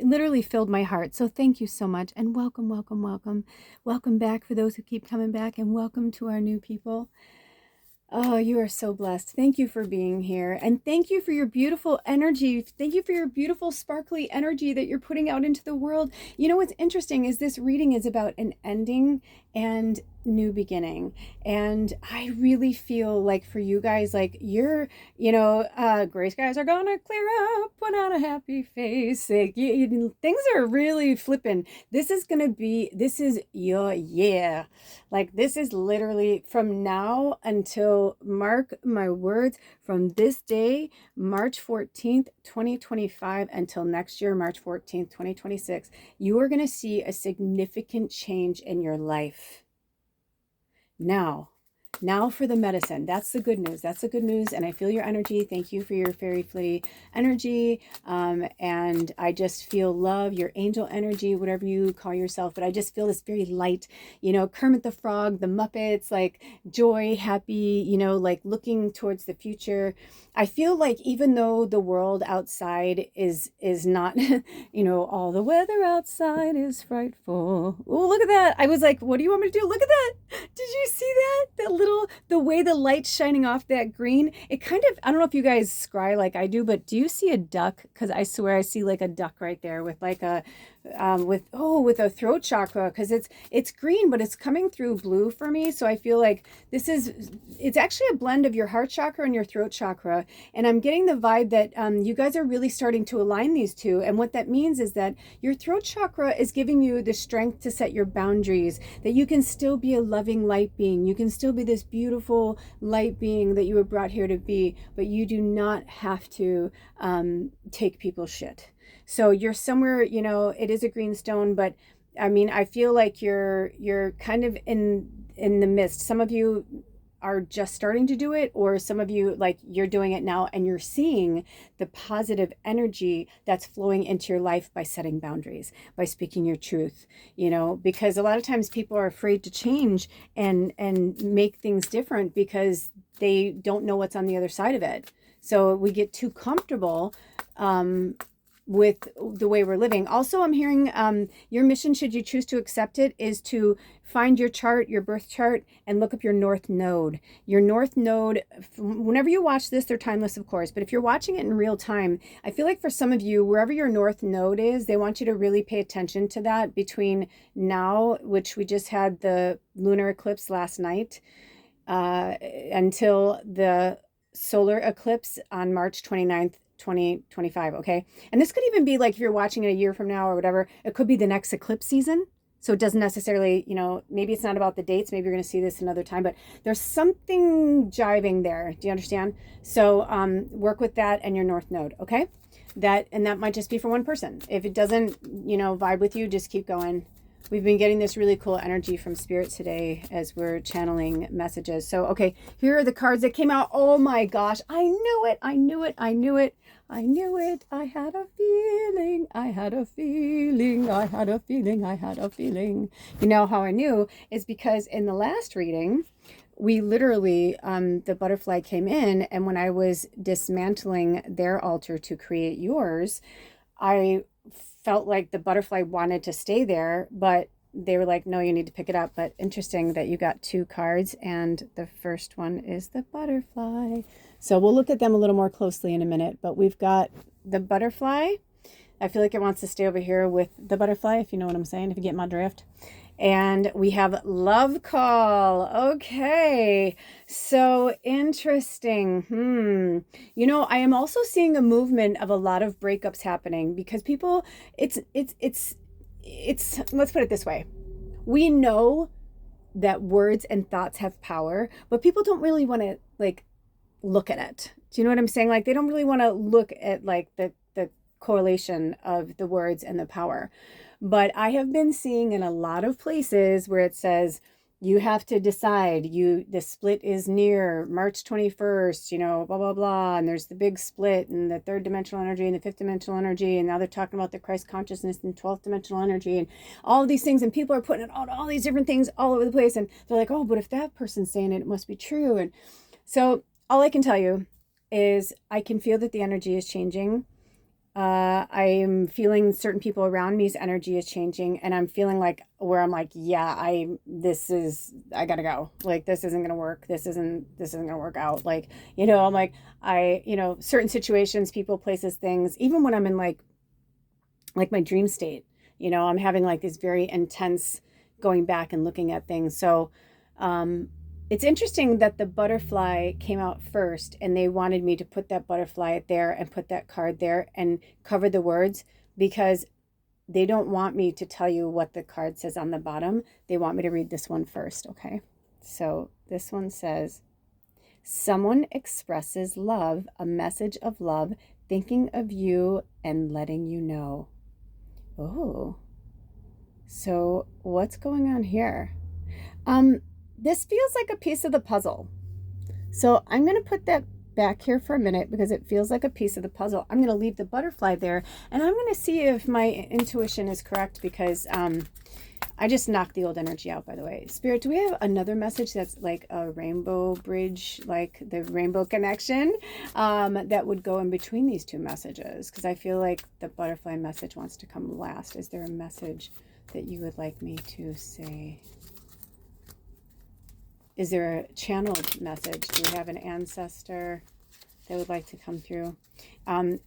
literally filled my heart. So thank you so much. And welcome back for those who keep coming back, and welcome to our new people. Oh, you are so blessed. Thank you for being here. And thank you for your beautiful energy. Thank you for your beautiful sparkly energy that you're putting out into the world. You know what's interesting is this reading is about an ending, and new beginning. And I really feel like for you guys, like you're, gray skies are gonna clear up, put on a happy face. Like things are really flipping. This is your year. Like this is literally from now until, mark my words, from this day, March 14th, 2025, until next year, March 14th, 2026, you are going to see a significant change in your life. Now for the medicine. That's the good news. That's the good news. And I feel your energy. Thank you for your fairy flea energy. And I just feel love, your angel energy, whatever you call yourself. But I just feel this very light, Kermit the Frog, the Muppets, like joy, happy, like looking towards the future. I feel like even though the world outside is not, all the weather outside is frightful. Oh, look at that. I was like, what do you want me to do? Look at that. Did you see that? The way the light's shining off that green, it kind of, I don't know if you guys scry like I do, but do you see a duck? Because I swear I see like a duck right there with like a, with a throat chakra, because it's green, but it's coming through blue for me. So I feel like it's actually a blend of your heart chakra and your throat chakra. And I'm getting the vibe that you guys are really starting to align these two. And what that means is that your throat chakra is giving you the strength to set your boundaries, that you can still be a loving light being. You can still be this beautiful light being that you were brought here to be, but you do not have to take people's shit. So you're somewhere, it is a green stone, but I mean, I feel like you're kind of in the midst. Some of you are just starting to do it, or some of you, like, you're doing it now and you're seeing the positive energy that's flowing into your life by setting boundaries, by speaking your truth, because a lot of times people are afraid to change and make things different because they don't know what's on the other side of it. So we get too comfortable with the way we're living. Also, I'm hearing your mission, should you choose to accept it, is to find your chart, your birth chart, and look up your North Node. Your North Node, whenever you watch this, they're timeless, of course, but if you're watching it in real time, I feel like for some of you, wherever your North Node is, they want you to really pay attention to that between now, which we just had the lunar eclipse last night, until the solar eclipse on March 29th, 2025. Okay. And this could even be like, if you're watching it a year from now or whatever, it could be the next eclipse season. So it doesn't necessarily, maybe it's not about the dates. Maybe you're going to see this another time, but there's something jiving there. Do you understand? So work with that and your North Node. Okay. That might just be for one person. If it doesn't, vibe with you, just keep going. We've been getting this really cool energy from Spirit today as we're channeling messages. So, okay, here are the cards that came out. Oh my gosh, I knew it. I knew it. I knew it. I knew it. I had a feeling. I had a feeling. I had a feeling. I had a feeling. You know how I knew is because in the last reading, we literally, the butterfly came in, and when I was dismantling their altar to create yours, I felt like the butterfly wanted to stay there, but they were like, no, you need to pick it up. But interesting that you got two cards, and the first one is the butterfly. So we'll look at them a little more closely in a minute, but we've got the butterfly. I feel like it wants to stay over here with the butterfly, if you know what I'm saying, if you get my drift. And we have love call. Okay. So interesting. I am also seeing a movement of a lot of breakups happening because people, it's, let's put it this way. We know that words and thoughts have power, but people don't really want to like look at it. Do you know what I'm saying? Like they don't really want to look at like the correlation of the words and the power. But I have been seeing in a lot of places where it says, you have to decide, the split is near March 21st, blah, blah, blah. And there's the big split and the third dimensional energy and the fifth dimensional energy. And now they're talking about the Christ consciousness and 12th dimensional energy and all of these things. And people are putting it out all these different things all over the place. And they're like, oh, but if that person's saying it, it must be true. And so all I can tell you is I can feel that the energy is changing. I am feeling certain people around me's energy is changing, and I'm feeling like where I'm like, yeah, I gotta go. Like, this isn't going to work. This isn't going to work out. Like, I'm like, certain situations, people, places, things, even when I'm in like my dream state, I'm having like this very intense going back and looking at things. So It's interesting that the butterfly came out first and they wanted me to put that butterfly there and put that card there and cover the words because they don't want me to tell you what the card says on the bottom. They want me to read this one first, okay? So this one says, someone expresses love, a message of love, thinking of you and letting you know. Oh, so what's going on here? This feels like a piece of the puzzle. So I'm going to put that back here for a minute because it feels like a piece of the puzzle. I'm going to leave the butterfly there and I'm going to see if my intuition is correct because I just knocked the old energy out, by the way. Spirit, do we have another message that's like a rainbow bridge, like the rainbow connection that would go in between these two messages? Because I feel like the butterfly message wants to come last. Is there a message that you would like me to say? Is there a channeled message? Do we have an ancestor that would like to come through? In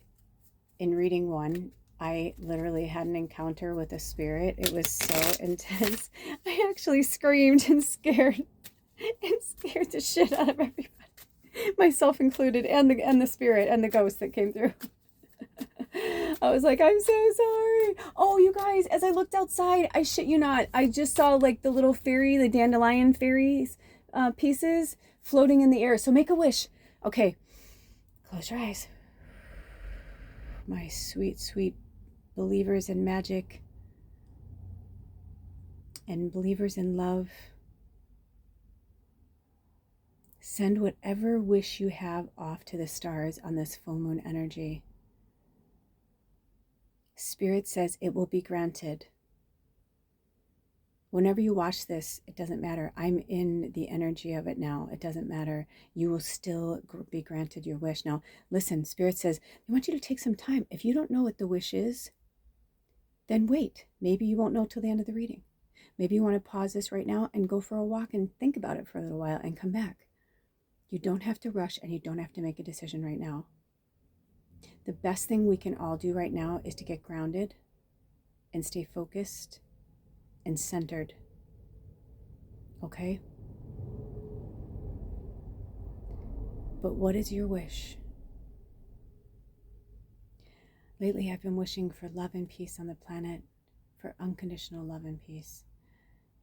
reading one, I literally had an encounter with a spirit. It was so intense. I actually screamed and scared the shit out of everybody, myself included, and the spirit and the ghost that came through. I was like, I'm so sorry. Oh, you guys, as I looked outside, I shit you not, I just saw like the little fairy, the dandelion fairies pieces floating in the air. So make a wish. Okay, close your eyes. My sweet, sweet believers in magic and believers in love, send whatever wish you have off to the stars on this full moon energy. Spirit says it will be granted. Whenever you watch this, it doesn't matter. I'm in the energy of it now. It doesn't matter. You will still be granted your wish. Now, listen, Spirit says, they want you to take some time. If you don't know what the wish is, then wait. Maybe you won't know till the end of the reading. Maybe you want to pause this right now and go for a walk and think about it for a little while and come back. You don't have to rush and you don't have to make a decision right now. The best thing we can all do right now is to get grounded and stay focused and centered. Okay? But what is your wish? Lately, I've been wishing for love and peace on the planet, for unconditional love and peace.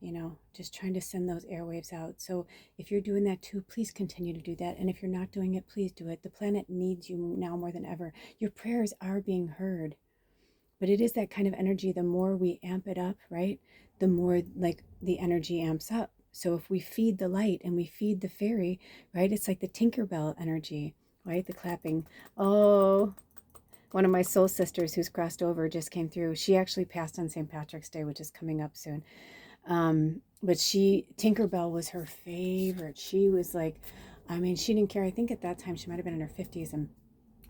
You know, just trying to send those airwaves out. So if you're doing that too, please continue to do that. And if you're not doing it, please do it. The planet needs you now more than ever. Your prayers are being heard. But it is that kind of energy. The more we amp it up, right, the more like the energy amps up. So if we feed the light and we feed the fairy, right, it's like the Tinkerbell energy, right, the clapping. Oh, one of my soul sisters who's crossed over just came through. She actually passed on St. Patrick's Day, which is coming up soon. But Tinkerbell was her favorite. She was like, I mean, she didn't care. I think at that time she might have been in her 50s and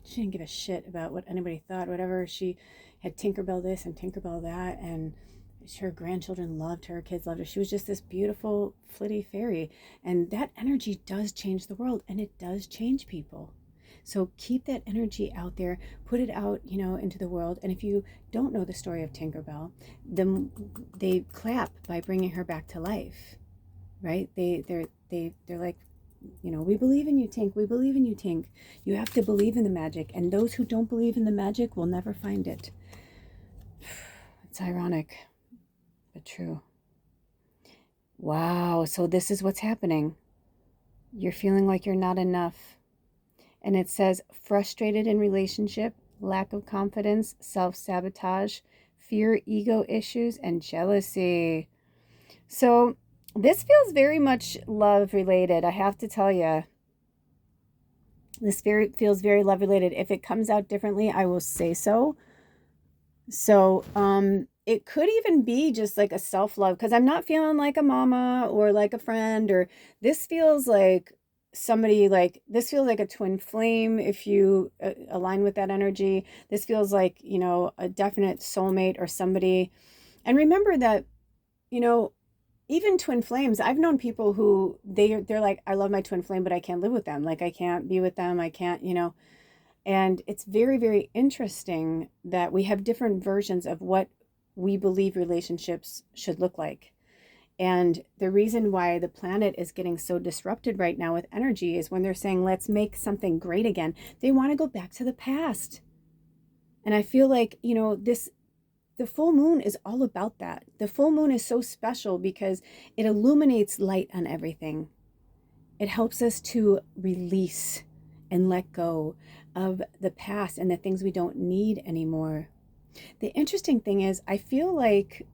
she didn't give a shit about what anybody thought, whatever. She had Tinkerbell this and Tinkerbell that, and her grandchildren loved her, kids loved her. She was just this beautiful, flitty fairy. And that energy does change the world, and it does change people. So keep that energy out there, put it out, you know, into the world. And if you don't know the story of Tinkerbell, then they clap by bringing her back to life, right? They're like, you know, we believe in you, Tink. We believe in you, Tink. You have to believe in the magic. And those who don't believe in the magic will never find it. It's ironic, but true. Wow. So this is what's happening. You're feeling like you're not enough. And it says frustrated in relationship, lack of confidence, self-sabotage, fear, ego issues, and jealousy. So this feels very much love related. I have to tell you, this feels very love related. If it comes out differently, I will say so. So it could even be just like a self-love, because I'm not feeling like a mama or like a friend, or this feels like somebody, like this feels like a twin flame if you align with that energy. This feels like, you know, a definite soulmate or somebody. And remember that, you know, even twin flames, I've known people who they're like, I love my twin flame, but I can't live with them. Like I can't be with them. I can't, you know. And it's very, very interesting that we have different versions of what we believe relationships should look like. And the reason why the planet is getting so disrupted right now with energy is when they're saying, let's make something great again. They want to go back to the past. And I feel like, the full moon is all about that. The full moon is so special because it illuminates light on everything. It helps us to release and let go of the past and the things we don't need anymore. The interesting thing is, I feel like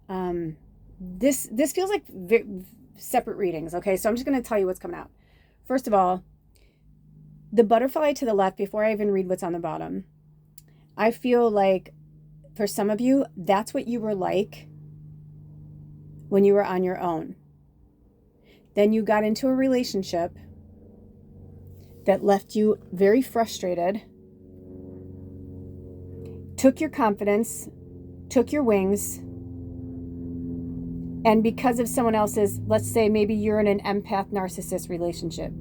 this feels like separate readings. Okay, so I'm just going to tell you what's coming out. First of all, the butterfly to the left, before I even read what's on the bottom, I feel like for some of you, that's what you were like when you were on your own. Then you got into a relationship that left you very frustrated, took your confidence, took your wings, and because of someone else's, let's say maybe you're in an empath narcissist relationship.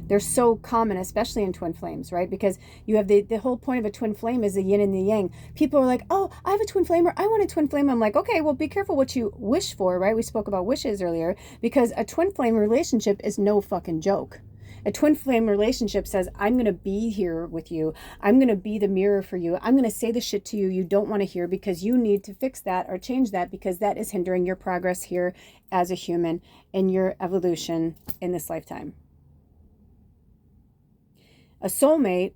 They're so common, especially in twin flames, right? Because you have the whole point of a twin flame is the yin and the yang. People are like, oh, I have a twin flame, or I want a twin flame. I'm like, okay, well, be careful what you wish for, right? We spoke about wishes earlier, because a twin flame relationship is no fucking joke. A twin flame relationship says, I'm going to be here with you. I'm going to be the mirror for you. I'm going to say the shit to you don't want to hear because you need to fix that or change that because that is hindering your progress here as a human in your evolution in this lifetime. A soulmate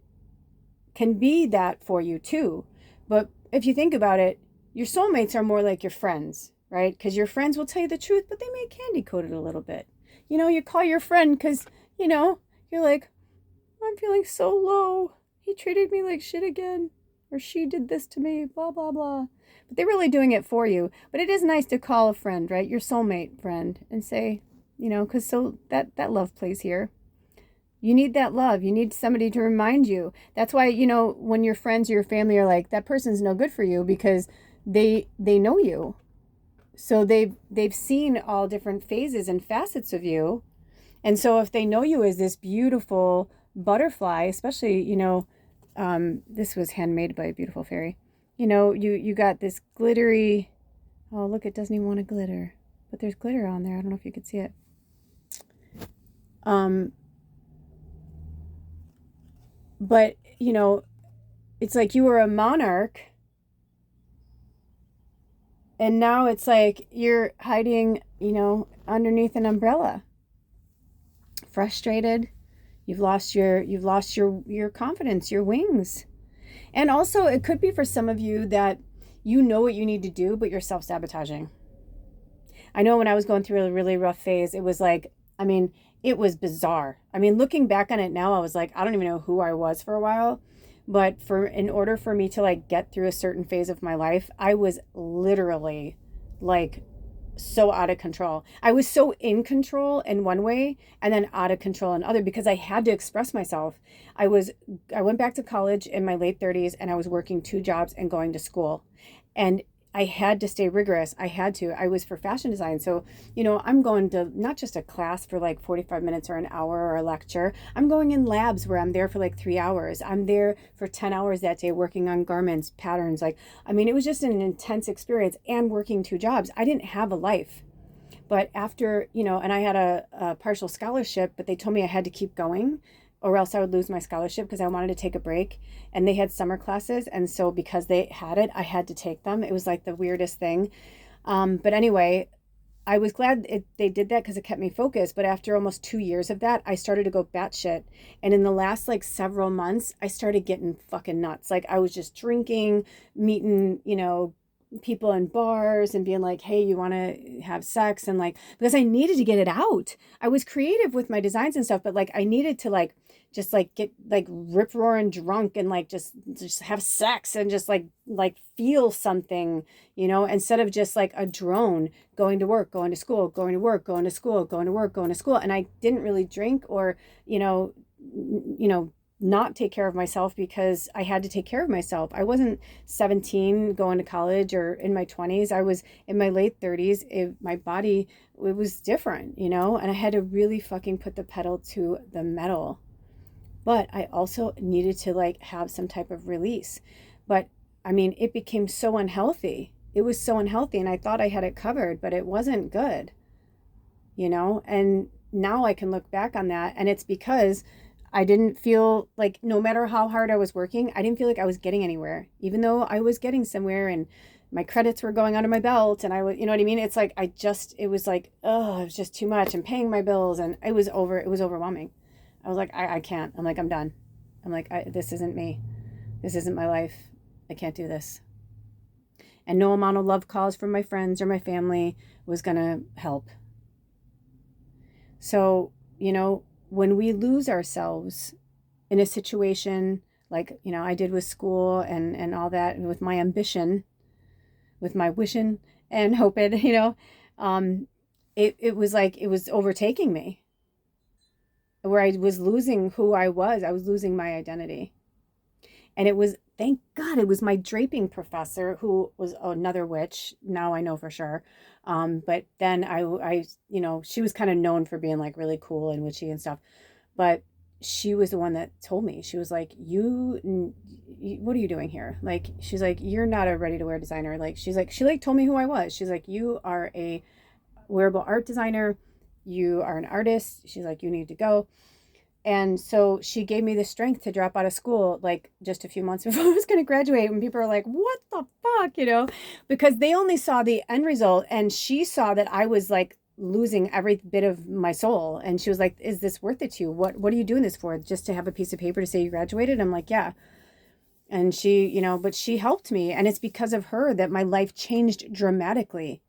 can be that for you too. But if you think about it, your soulmates are more like your friends, right? Because your friends will tell you the truth, but they may candy coat it a little bit. You call your friend because, you're like, I'm feeling so low. He treated me like shit again. Or she did this to me, blah, blah, blah. But they're really doing it for you. But it is nice to call a friend, right? Your soulmate friend and say, because so that love plays here. You need that love. You need somebody to remind you. That's why, when your friends or your family are like, that person's no good for you because they know you. So they've seen all different phases and facets of you. And so if they know you as this beautiful butterfly, especially, this was handmade by a beautiful fairy. You got this glittery, oh, look, it doesn't even want to glitter. But there's glitter on there. I don't know if you could see it. But, it's like you were a monarch and now it's like you're hiding, underneath an umbrella. Frustrated. You've lost your confidence, your wings. And also it could be for some of you that you know what you need to do, but you're self-sabotaging. I know when I was going through a really rough phase, it was like, it was bizarre. Looking back on it now, I was like, I don't even know who I was for a while. But in order for me to get through a certain phase of my life, I was literally so out of control. I was so in control in one way and then out of control in other because I had to express myself. I went back to college in my late 30s and I was working 2 jobs and going to school. And I had to stay rigorous. I was for fashion design. So, I'm going to not just a class for 45 minutes or an hour or a lecture. I'm going in labs where I'm there for 3 hours. I'm there for 10 hours that day working on garments, patterns. It was just an intense experience and working 2 jobs. I didn't have a life. But after, and I had a partial scholarship, but they told me I had to keep going or else I would lose my scholarship because I wanted to take a break. And they had summer classes. And so because they had it, I had to take them. It was the weirdest thing. But anyway, I was glad they did that because it kept me focused. But after almost 2 years of that, I started to go batshit. And in the last several months, I started getting fucking nuts. I was just drinking, meeting, people in bars and being like, hey, you want to have sex? And because I needed to get it out. I was creative with my designs and stuff, but I needed to just get rip roaring drunk and just have sex and just feel something, instead of just a drone going to work, going to school, going to work, going to school, going to work, going to school. And I didn't really drink or, not take care of myself because I had to take care of myself. I wasn't 17 going to college or in my 20s. I was in my late 30s. My body, it was different, and I had to really fucking put the pedal to the metal. But I also needed to have some type of release. But it became so unhealthy. It was so unhealthy and I thought I had it covered, but it wasn't good. and now I can look back on that, and it's because I didn't feel like, no matter how hard I was working, I didn't feel like I was getting anywhere, even though I was getting somewhere and my credits were going under my belt, and I was, you know what I mean? It's like, it was like, oh, it was just too much, and paying my bills, and it was overwhelming. I was like, I can't. I'm like, I'm done. I'm like, this isn't me. This isn't my life. I can't do this. And no amount of love calls from my friends or my family was going to help. So, when we lose ourselves in a situation like, I did with school and all that, and with my ambition, with my wishing and hoping, it was like, it was overtaking me, where I was losing who I was. I was losing my identity. And it was, thank God, it was my draping professor, who was another witch. Now I know for sure. But then she was kind of known for being like really cool and witchy and stuff. But she was the one that told me. She was like, what are you doing here? Like, she's like, you're not a ready to wear designer. Like, she told me who I was. She's like, you are a wearable art designer. You are an artist. She's like, you need to go. And so she gave me the strength to drop out of school, like just a few months before I was going to graduate. And people are like, what the fuck, because they only saw the end result. And she saw that I was like losing every bit of my soul. And she was like, is this worth it to you? What are you doing this for? Just to have a piece of paper to say you graduated? I'm like, yeah. And she, but she helped me. And it's because of her that my life changed dramatically.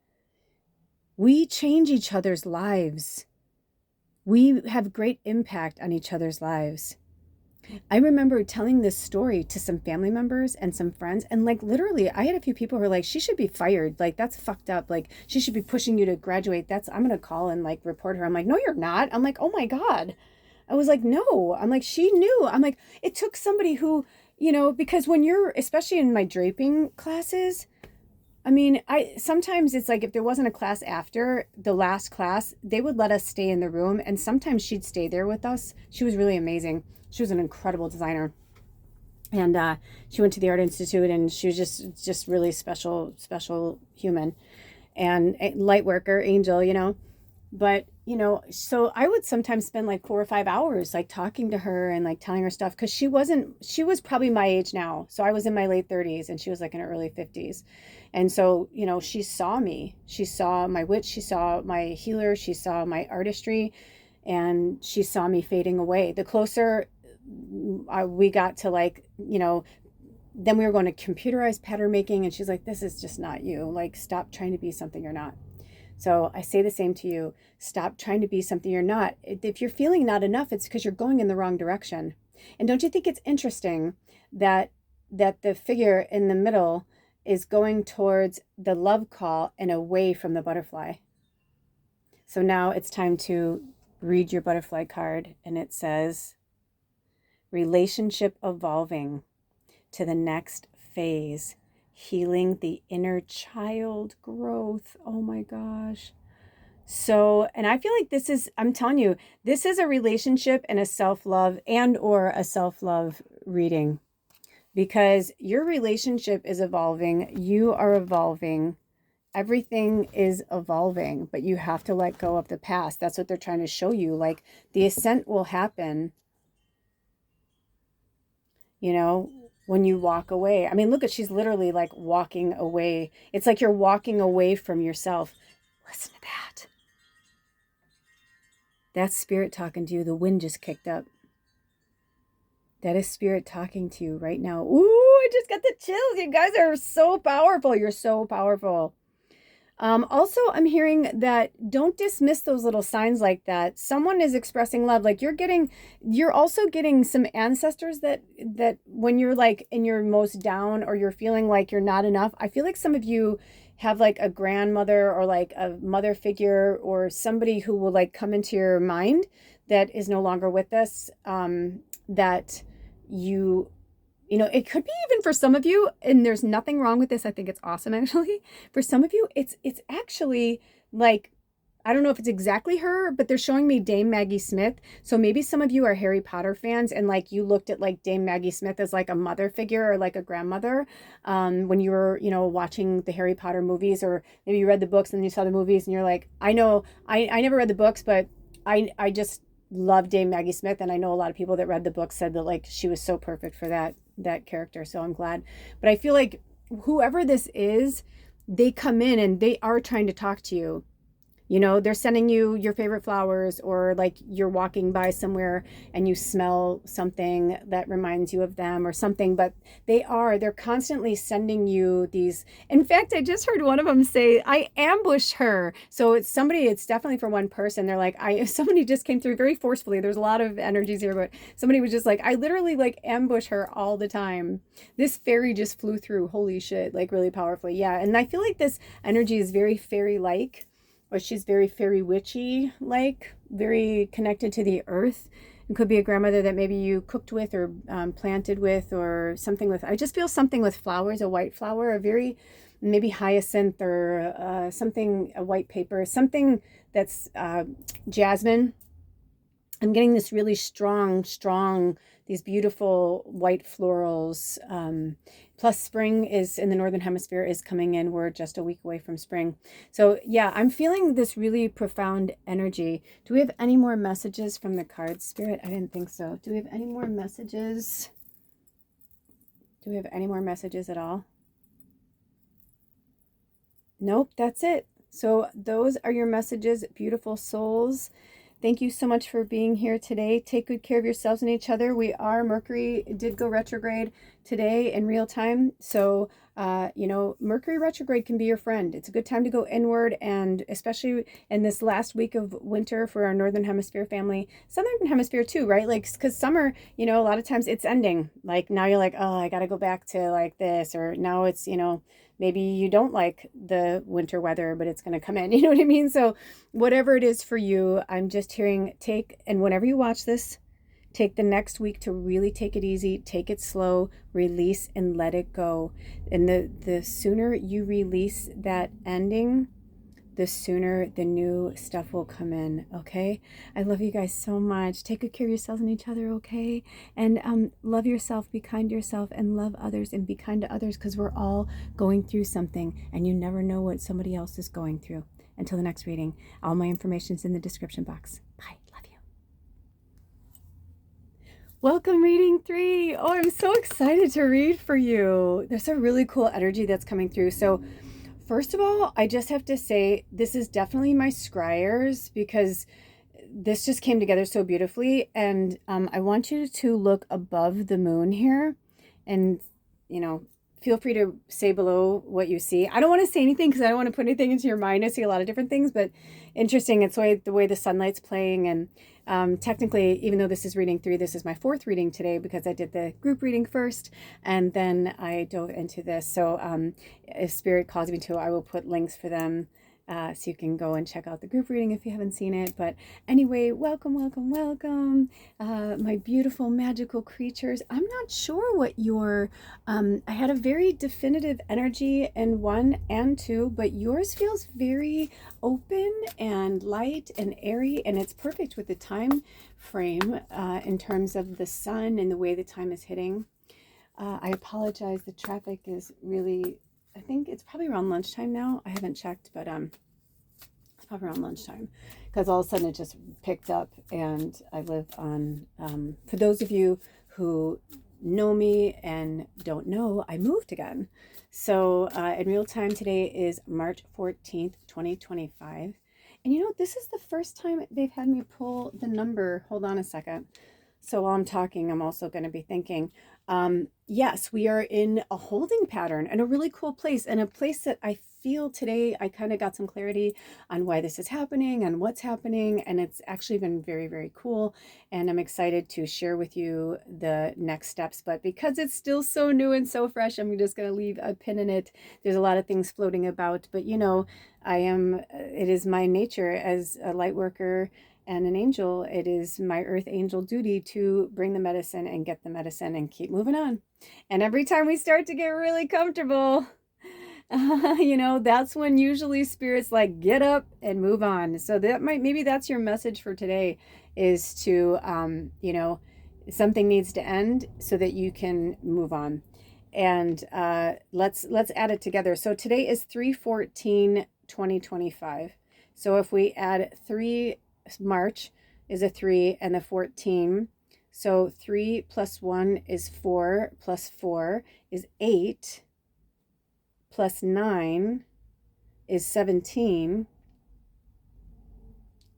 We change each other's lives. We have great impact on each other's lives. I remember telling this story to some family members and some friends, and like literally I had a few people who were like, she should be fired. Like, that's fucked up. Like, she should be pushing you to graduate. I'm going to call and like report her. I'm like, no, you're not. I'm like, oh my God. I was like, no. I'm like, she knew. I'm like, it took somebody who, because when you're, especially in my draping classes, I mean, sometimes it's like, if there wasn't a class after the last class, they would let us stay in the room, and sometimes she'd stay there with us. She was really amazing. She was an incredible designer, and she went to the Art Institute, and she was just really special human, and a light worker, angel. But so I would sometimes spend like 4 or 5 hours like talking to her and like telling her stuff, because she was probably my age now. So I was in my late 30s and she was like in her early 50s. And so, she saw me. She saw my witch, she saw my healer, she saw my artistry, and she saw me fading away. The closer we got to like, then we were going to computerized pattern making, and she's like, this is just not you. Like, stop trying to be something you're not. So I say the same to you. Stop trying to be something you're not. If you're feeling not enough, it's because you're going in the wrong direction. And don't you think it's interesting that the figure in the middle is going towards the love call and away from the butterfly? So now it's time to read your butterfly card, and it says, relationship evolving to the next phase. Healing the inner child growth. Oh my gosh. So, and I feel like I'm telling you, this is a relationship and a self-love or a self-love reading, because your relationship is evolving. You are evolving. Everything is evolving, but you have to let go of the past. That's what they're trying to show you. Like, the ascent will happen, when you walk away. I mean, look at, she's literally like walking away. It's like you're walking away from yourself. Listen to that. That's spirit talking to you. The wind just kicked up. That is spirit talking to you right now. Ooh, I just got the chills. You guys are so powerful. You're so powerful. Also, I'm hearing that don't dismiss those little signs like that. Someone is expressing love. Like, you're also getting some ancestors that when you're like in your most down, or you're feeling like you're not enough, I feel like some of you have like a grandmother or like a mother figure, or somebody who will like come into your mind that is no longer with us, that it could be even for some of you, and there's nothing wrong with this. I think it's awesome, actually. For some of you, it's actually like I don't know if it's exactly her, but they're showing me Dame Maggie Smith. So maybe some of you are Harry Potter fans and like you looked at like Dame Maggie Smith as like a mother figure or like a grandmother when you were, watching the Harry Potter movies, or maybe you read the books and you saw the movies and you're like, I know, I never read the books, but I just love Dame Maggie Smith. And I know a lot of people that read the book said that like she was so perfect for that character. So I'm glad. But I feel like whoever this is, they come in and they are trying to talk to you. They're sending you your favorite flowers, or like you're walking by somewhere and you smell something that reminds you of them or something, but they're constantly sending you these. In fact, I just heard one of them say, I ambush her. So it's definitely for one person. They're like, somebody just came through very forcefully. There's a lot of energies here, but somebody was just like, I literally like ambush her all the time. This fairy just flew through. Holy shit, like really powerfully. Yeah. And I feel like this energy is very fairy-like, or she's very fairy witchy, like very connected to the earth. It could be a grandmother that maybe you cooked with or planted with, or something with. I just feel something with flowers, a white flower, a very maybe hyacinth, or something, a white paper, something that's jasmine. I'm getting this really strong, these beautiful white florals. Plus spring is in the Northern Hemisphere is coming in. We're just a week away from spring. So yeah, I'm feeling this really profound energy. Do we have any more messages from the card spirit? I didn't think so. Do we have any more messages? Do we have any more messages at all? Nope, that's it. So those are your messages, beautiful souls. Thank you so much for being here today. Take good care of yourselves and each other. Mercury did go retrograde today in real time. So, Mercury retrograde can be your friend. It's a good time to go inward, and especially in this last week of winter for our Northern Hemisphere family, Southern Hemisphere too, right? Like, because summer, a lot of times it's ending. Like now you're like, oh, I got to go back to like this, or now it's, maybe you don't like the winter weather, but it's going to come in. You know what I mean? So whatever it is for you, I'm just hearing and whenever you watch this, take the next week to really take it easy, take it slow, release and let it go. And the sooner you release that ending, the sooner the new stuff will come in, okay? I love you guys so much. Take good care of yourselves and each other, okay? And love yourself, be kind to yourself, and love others and be kind to others, because we're all going through something, and you never know what somebody else is going through. Until the next reading, all my information is in the description box. Bye. Love you. Welcome, reading 3. Oh, I'm so excited to read for you. There's a really cool energy that's coming through. So first of all, I just have to say this is definitely my scryers, because this just came together so beautifully. And I want you to look above the moon here, and, feel free to say below what you see. I don't want to say anything because I don't want to put anything into your mind. I see a lot of different things, but interesting. It's the way the sunlight's playing. And technically, even though this is reading 3, this is my 4th reading today, because I did the group reading first and then I dove into this. So if Spirit calls me to, I will put links for them. So you can go and check out the group reading if you haven't seen it. But anyway, welcome, my beautiful magical creatures. I'm not sure what I had a very definitive energy in 1 and 2, but yours feels very open and light and airy, and it's perfect with the time frame in terms of the sun and the way the time is hitting. I apologize. The traffic is really, I think it's probably around lunchtime now. I haven't checked, but it's probably around lunchtime, because all of a sudden it just picked up. And I live on, for those of you who know me and don't know, I moved again. So in real time today is March 14th, 2025. And this is the first time they've had me pull the number. Hold on a second. So while I'm talking, I'm also going to be thinking, yes, we are in a holding pattern and a really cool place, and a place that I feel today I kind of got some clarity on why this is happening and what's happening. And it's actually been very, very cool. And I'm excited to share with you the next steps. But because it's still so new and so fresh, I'm just going to leave a pin in it. There's a lot of things floating about, but it is my nature as a light worker and an angel. It is my earth angel duty to bring the medicine and get the medicine and keep moving on. And every time we start to get really comfortable, You know, that's when usually spirits like get up and move on. So that might, maybe that's your message for today, is to, you know, something needs to end so that you can move on. And let's add it together. So today is 3/14/2025. So if we add 3, March is a 3 and the 14. So 3 plus 1 is 4 plus 4 is 8 plus 9 is 17.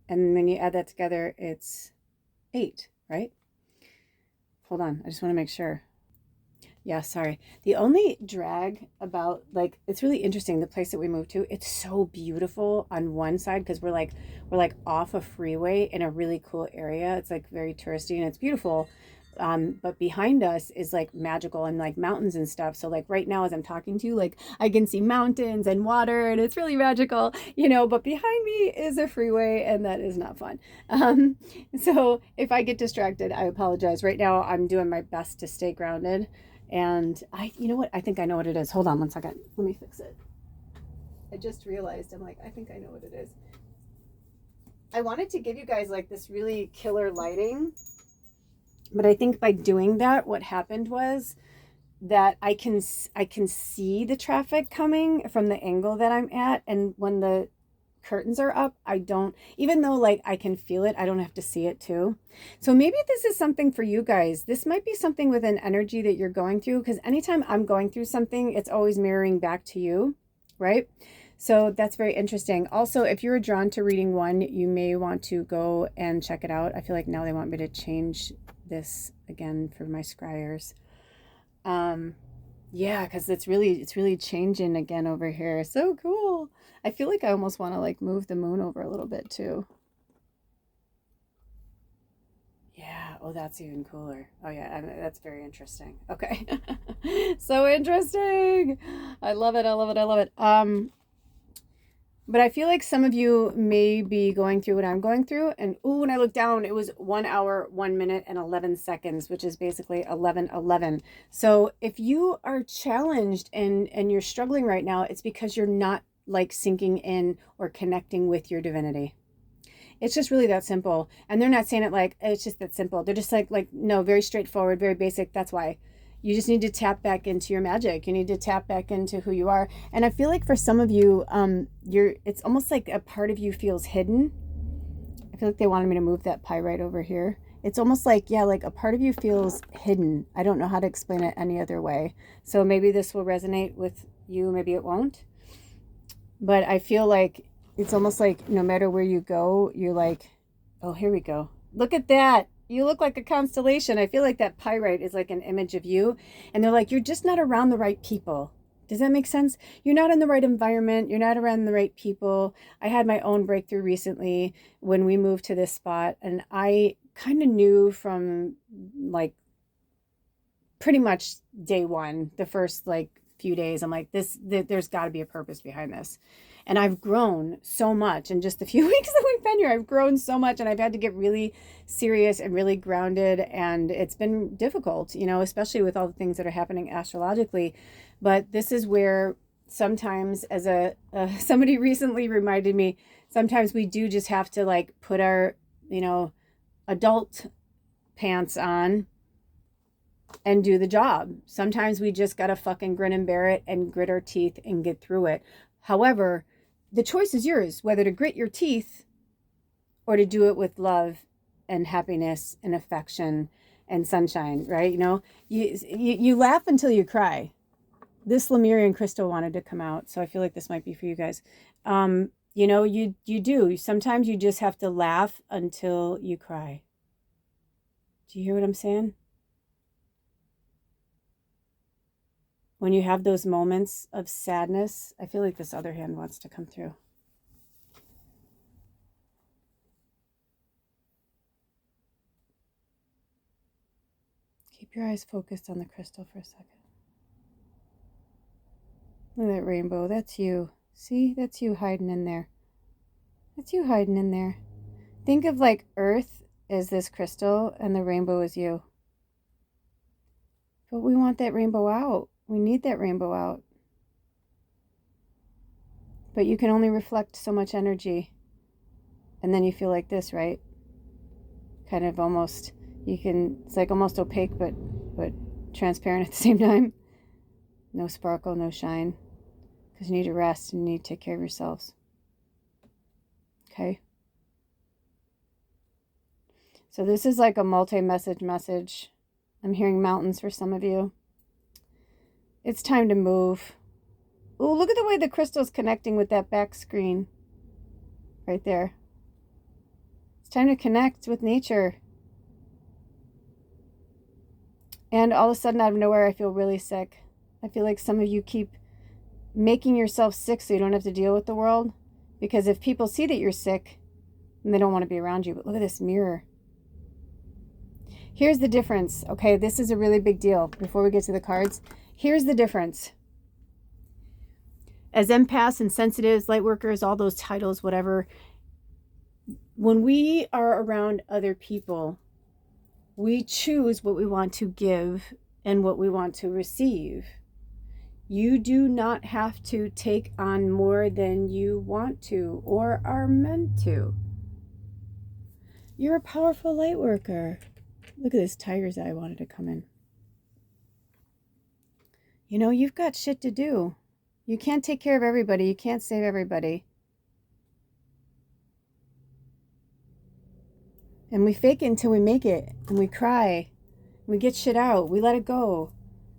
And when you add that together, it's 8, right? Hold on, I just want to make sure. Yeah, sorry. The only drag about, like, it's really interesting, the place that we moved to, it's so beautiful on one side because we're like off a freeway in a really cool area. It's like very touristy and it's beautiful. But behind us is like magical and like mountains and stuff. So like right now as I'm talking to you, like I can see mountains and water and it's really magical, you know, but behind me is a freeway and that is not fun. Um, so if I get distracted, I apologize. Right now I'm doing my best to stay grounded. And you know what? I think I know what it is. Hold on one second. Let me fix it. I just realized, I'm like, I think I know what it is. I wanted to give you guys like this really killer lighting, but I think by doing that, what happened was that I can see the traffic coming from the angle that I'm at, and when the curtains are up, I don't, even though like I can feel it, I don't have to see it too. So maybe this is something for you guys. This might be something with an energy that you're going through, because anytime I'm going through something, it's always mirroring back to you, right? So that's very interesting. Also, if you're drawn to reading 1, you may want to go and check it out. I feel like now they want me to change this again for my scryers. Yeah, because it's really changing again over here. So cool. I feel like I almost want to like move the moon over a little bit too. Yeah. Oh, that's even cooler. Oh yeah, that's very interesting. Okay. So interesting. I love it. I love it. I love it. But I feel like some of you may be going through what I'm going through. And ooh, when I look down, it was 1 hour, 1 minute, and 11 seconds, which is basically 11:11. So if you are challenged and you're struggling right now, it's because you're not like sinking in or connecting with your divinity. It's just really that simple. And they're not saying it like it's just that simple. They're just like no, very straightforward, very basic. That's why. You just need to tap back into your magic. You need to tap back into who you are. And I feel like for some of you, it's almost like a part of you feels hidden. I feel like they wanted me to move that pie right over here. It's almost like, yeah, like a part of you feels hidden. I don't know how to explain it any other way. So maybe this will resonate with you, maybe it won't. But I feel like it's almost like no matter where you go, you're like, oh, here we go. Look at that. You look like a constellation. I feel like that pyrite is like an image of you. And they're like, you're just not around the right people. Does that make sense? You're not in the right environment. You're not around the right people. I had my own breakthrough recently when we moved to this spot. And I kind of knew from like pretty much day one, the first like few days, I'm like, there's got to be a purpose behind this. And I've grown so much in just the few weeks that we've been here. I've grown so much, and I've had to get really serious and really grounded. And it's been difficult, you know, especially with all the things that are happening astrologically. But this is where sometimes, as somebody recently reminded me, sometimes we do just have to like put our, you know, adult pants on and do the job. Sometimes we just gotta fucking grin and bear it and grit our teeth and get through it. However, the choice is yours, whether to grit your teeth or to do it with love and happiness and affection and sunshine, right? You know, you laugh until you cry. This Lemurian crystal wanted to come out, so I feel like this might be for you guys. You know, you do. Sometimes you just have to laugh until you cry. Do you hear what I'm saying? When you have those moments of sadness, I feel like this other hand wants to come through. Keep your eyes focused on the crystal for a second. Look at that rainbow. That's you. See? That's you hiding in there. That's you hiding in there. Think of like Earth is this crystal and the rainbow is you. But we want that rainbow out. We need that rainbow out. But you can only reflect so much energy. And then you feel like this, right? Kind of almost, it's like almost opaque, but transparent at the same time. No sparkle, no shine. Because you need to rest and you need to take care of yourselves. Okay? So this is like a message. I'm hearing mountains for some of you. It's time to move. Oh, look at the way the crystal's connecting with that back screen. Right there. It's time to connect with nature. And all of a sudden, out of nowhere, I feel really sick. I feel like some of you keep making yourself sick so you don't have to deal with the world. Because if people see that you're sick, then they don't want to be around you. But look at this mirror. Here's the difference. Okay, this is a really big deal. Before we get to the cards, here's the difference. As empaths and sensitives, light workers, all those titles, whatever, when we are around other people, we choose what we want to give and what we want to receive. You do not have to take on more than you want to or are meant to. You're a powerful light worker. Look at this tiger's eye wanted to come in. You know, you've got shit to do. You can't take care of everybody. You can't save everybody. And we fake it until we make it. And we cry. We get shit out. We let it go.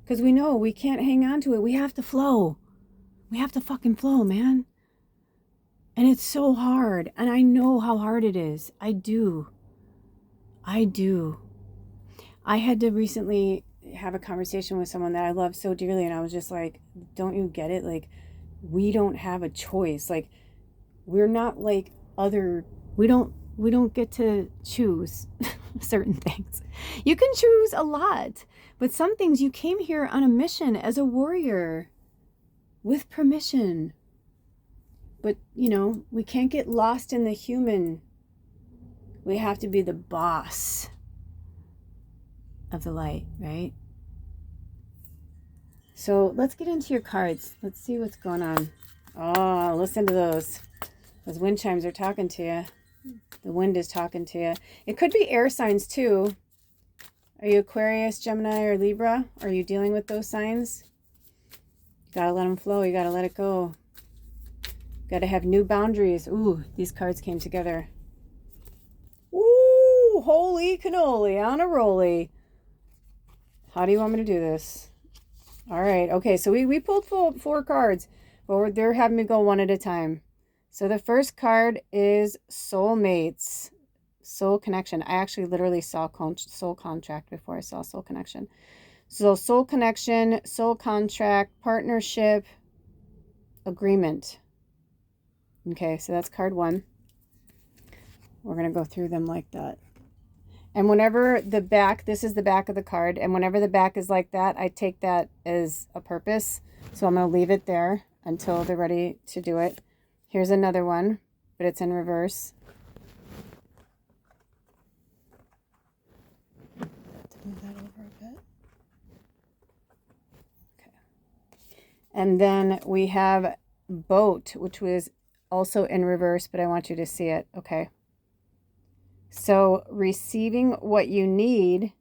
Because we know we can't hang on to it. We have to flow. We have to fucking flow, man. And it's so hard. And I know how hard it is. I do. I had to recently have a conversation with someone that I love so dearly. And I was just like, don't you get it? Like, we don't have a choice. Like, we're not like we don't get to choose certain things. You can choose a lot, but some things you came here on a mission as a warrior with permission. But, you know, we can't get lost in the human. We have to be the boss of the light, right? So let's get into your cards. Let's see what's going on. Oh, listen to those. Those wind chimes are talking to you. The wind is talking to you. It could be air signs too. Are you Aquarius, Gemini, or Libra? Are you dealing with those signs? You gotta let them flow. You gotta let it go. You gotta have new boundaries. Ooh, these cards came together. Ooh, holy cannoli on a rolly. How do you want me to do this? All right. Okay, so we pulled four cards, but they're having me go one at a time. So the first card is soulmates, soul connection. I actually literally saw soul contract before I saw soul connection. So soul connection, soul contract, partnership, agreement. Okay, so that's card one. We're going to go through them like that. And whenever the back, this is the back of the card, and whenever the back is like that, I take that as a purpose. So I'm going to leave it there until they're ready to do it. Here's another one, but it's in reverse. To move that over a bit. Okay. And then we have boat, which was also in reverse, but I want you to see it. Okay. So receiving what you need,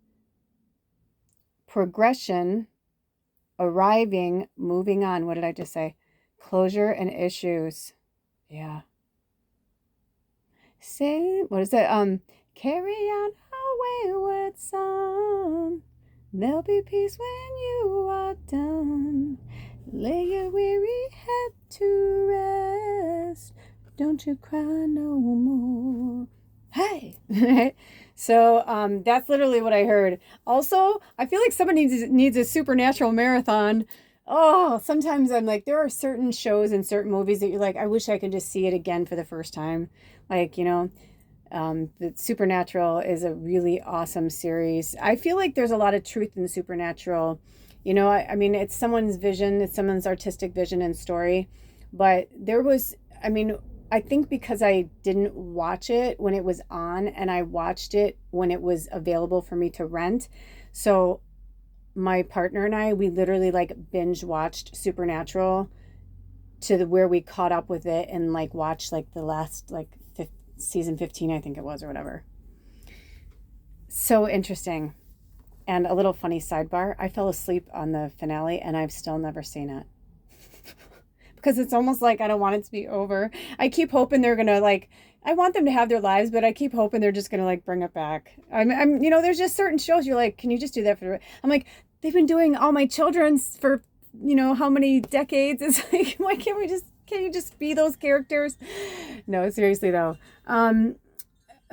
progression, arriving, moving on. What did I just say? Closure and issues. Yeah. Say, what is that? Carry on our wayward son. There'll be peace when you are done. Lay your weary head to rest. Don't you cry no more. Hey. So that's literally what I heard. Also, I feel like somebody needs a supernatural marathon. Oh, sometimes I'm like, there are certain shows and certain movies that you're like, I wish I could just see it again for the first time. Like, you know, the Supernatural is a really awesome series. I feel like there's a lot of truth in the Supernatural. You know, I mean, it's someone's vision, it's someone's artistic vision and story. But there was, I mean, I think because I didn't watch it when it was on and I watched it when it was available for me to rent. So my partner and I, we literally like binge watched Supernatural where we caught up with it and like watched like the last like season 15, I think it was, or whatever. So interesting. And a little funny sidebar, I fell asleep on the finale and I've still never seen it. Because it's almost like I don't want it to be over. I keep hoping they're going to like, I want them to have their lives, but I keep hoping they're just going to like bring it back. I'm, you know, there's just certain shows you're like, can you just do that for, I'm like, they've been doing All My Children's for, you know, how many decades? It's like, why can't you just be those characters? No, seriously though.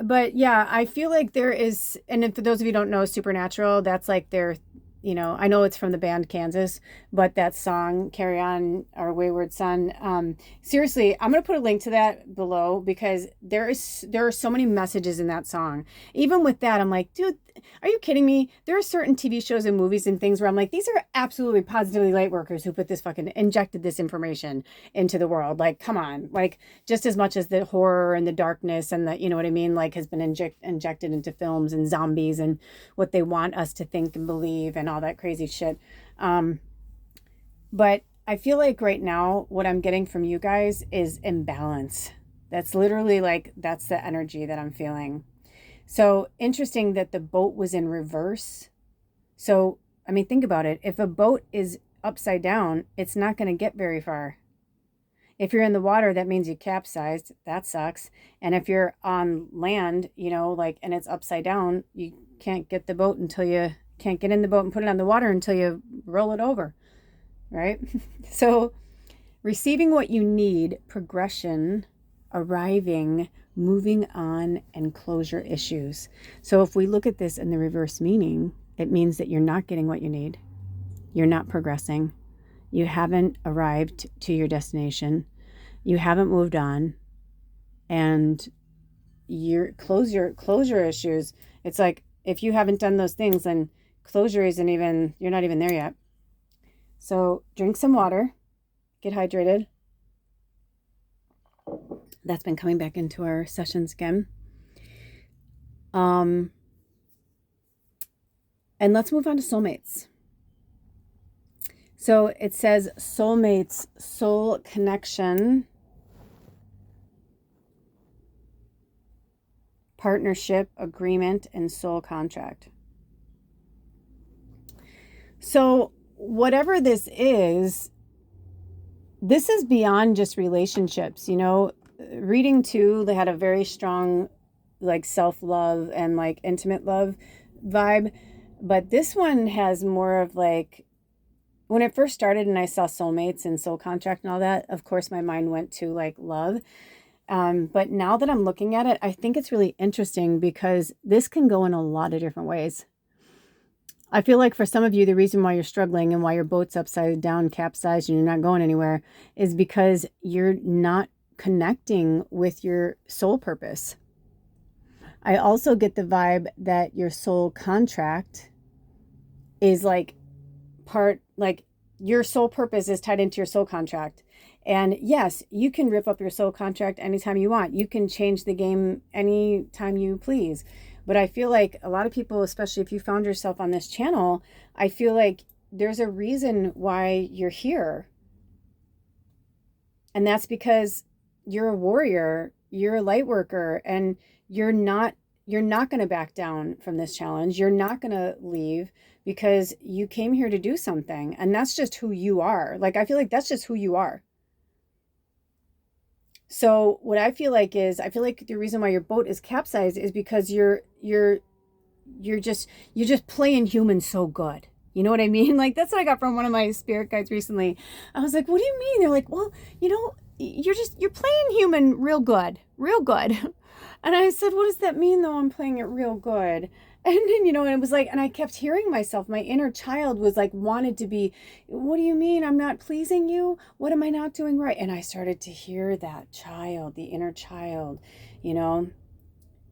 But yeah, I feel like there is, and for those of you who don't know, Supernatural, that's like their, you know, I know it's from the band Kansas, but that song, Carry On, Our Wayward Son, seriously, I'm going to put a link to that below because there are so many messages in that song. Even with that, I'm like, dude, are you kidding me? There are certain TV shows and movies and things where I'm like, these are absolutely positively light workers who put this fucking, injected this information into the world. Like, come on, like just as much as the horror and the darkness and the, you know what I mean? Like has been injected into films and zombies and what they want us to think and believe and all that crazy shit. But I feel like right now, what I'm getting from you guys is imbalance. That's literally like, that's the energy that I'm feeling. So interesting that the boat was in reverse. So, I mean, think about it. If a boat is upside down, it's not going to get very far. If you're in the water, that means you capsized. That sucks. And if you're on land, you know, like, and it's upside down, you can't get the boat until you can't get in the boat and put it on the water until you roll it over. Right? So receiving what you need, progression, arriving, moving on, and closure issues. So if we look at this in the reverse meaning, it means that you're not getting what you need. You're not progressing. You haven't arrived to your destination. You haven't moved on. And your closure issues, it's like if you haven't done those things, then closure isn't even, you're not even there yet. So drink some water, get hydrated. That's been coming back into our sessions again. And let's move on to soulmates. So it says soulmates, soul connection, partnership, agreement, and soul contract. So whatever this is beyond just relationships, you know. Reading 2, they had a very strong like self-love and like intimate love vibe, but this one has more of like, when it first started and I saw soulmates and soul contract and all that, of course my mind went to like love. But now that I'm looking at it, I think it's really interesting because this can go in a lot of different ways. I feel like for some of you, the reason why you're struggling and why your boat's upside down, capsized, and you're not going anywhere is because you're not connecting with your soul purpose. I also get the vibe that your soul contract is like like your soul purpose is tied into your soul contract. And yes, you can rip up your soul contract anytime you want. You can change the game anytime you please. But I feel like a lot of people, especially if you found yourself on this channel, I feel like there's a reason why you're here. And that's because you're a warrior, you're a light worker, and you're not going to back down from this challenge. You're not going to leave because you came here to do something. And that's just who you are. Like, I feel like that's just who you are. So what I feel like the reason why your boat is capsized is because you're just playing human so good. You know what I mean? Like, that's what I got from one of my spirit guides recently. I was like, what do you mean? They're like, well, you know, you're playing human real good. And I said, what does that mean though? I'm playing it real good. And then, you know, and it was like, and I kept hearing myself, my inner child was like, wanted to be, what do you mean? I'm not pleasing you? What am I not doing right? And I started to hear that child, the inner child, you know.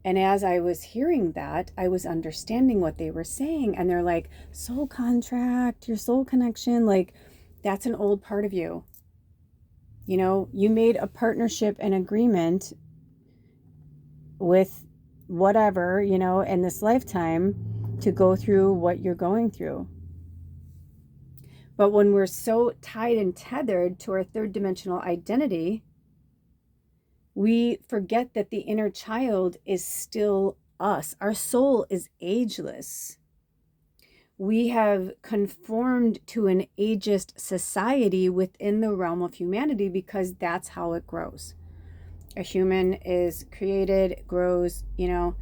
And as I was hearing that, I was understanding what they were saying. And they're like, soul contract, your soul connection, like that's an old part of you. You know, you made a partnership and agreement with whatever, you know, in this lifetime to go through what you're going through. But when we're so tied and tethered to our third dimensional identity, we forget that the inner child is still us. Our soul is ageless. We have conformed to an ageist society within the realm of humanity because that's how it grows. A human is created, grows, in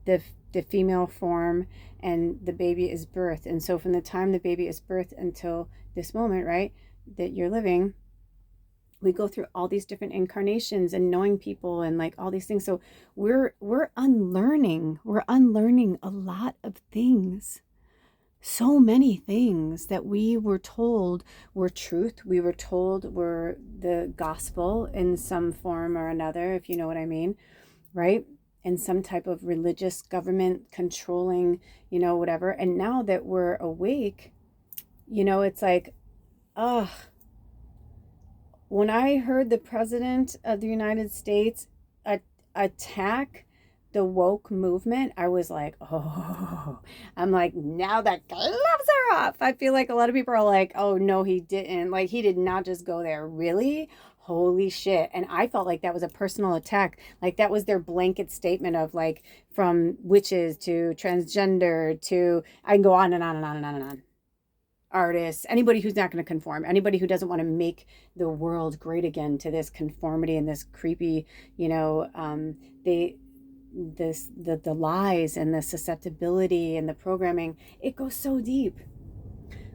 the female form, and the baby is birthed. And so from the time the baby is birthed until this moment, right, that you're living, we go through all these different incarnations and knowing people and like all these things. So we're unlearning a lot of things. So many things that we were told were truth. We were told were the gospel in some form or another, if you know what I mean, right? In some type of religious government controlling, whatever. And now that we're awake, it's like, ugh. When I heard the president of the United States attack the woke movement, I was like, oh, I'm like, now the gloves are off. I feel like a lot of people are like, oh, no, he didn't. Like, he did not just go there. Really? Holy shit. And I felt like that was a personal attack. Like, that was their blanket statement of like, from witches to transgender to, I can go on and on and on and on and on. Artists, anybody who's not going to conform, anybody who doesn't want to make the world great again to this conformity and this creepy, the lies and the susceptibility and the programming, it goes so deep.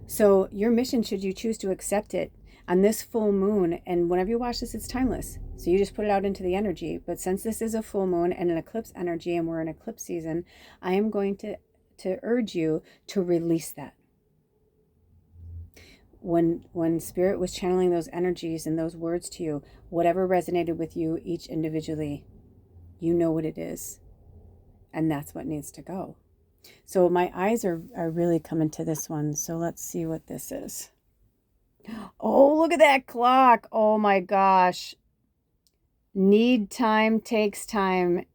So your mission, should you choose to accept it on this full moon, and whenever you watch this, it's timeless. So you just put it out into the energy. But since this is a full moon and an eclipse energy, and we're in eclipse season, I am going to urge you to release that. When Spirit was channeling those energies and those words to you, whatever resonated with you each individually, you know what it is. And that's what needs to go. So my eyes are really coming to this one. So let's see what this is. Oh, look at that clock. Oh my gosh. Need time, takes time.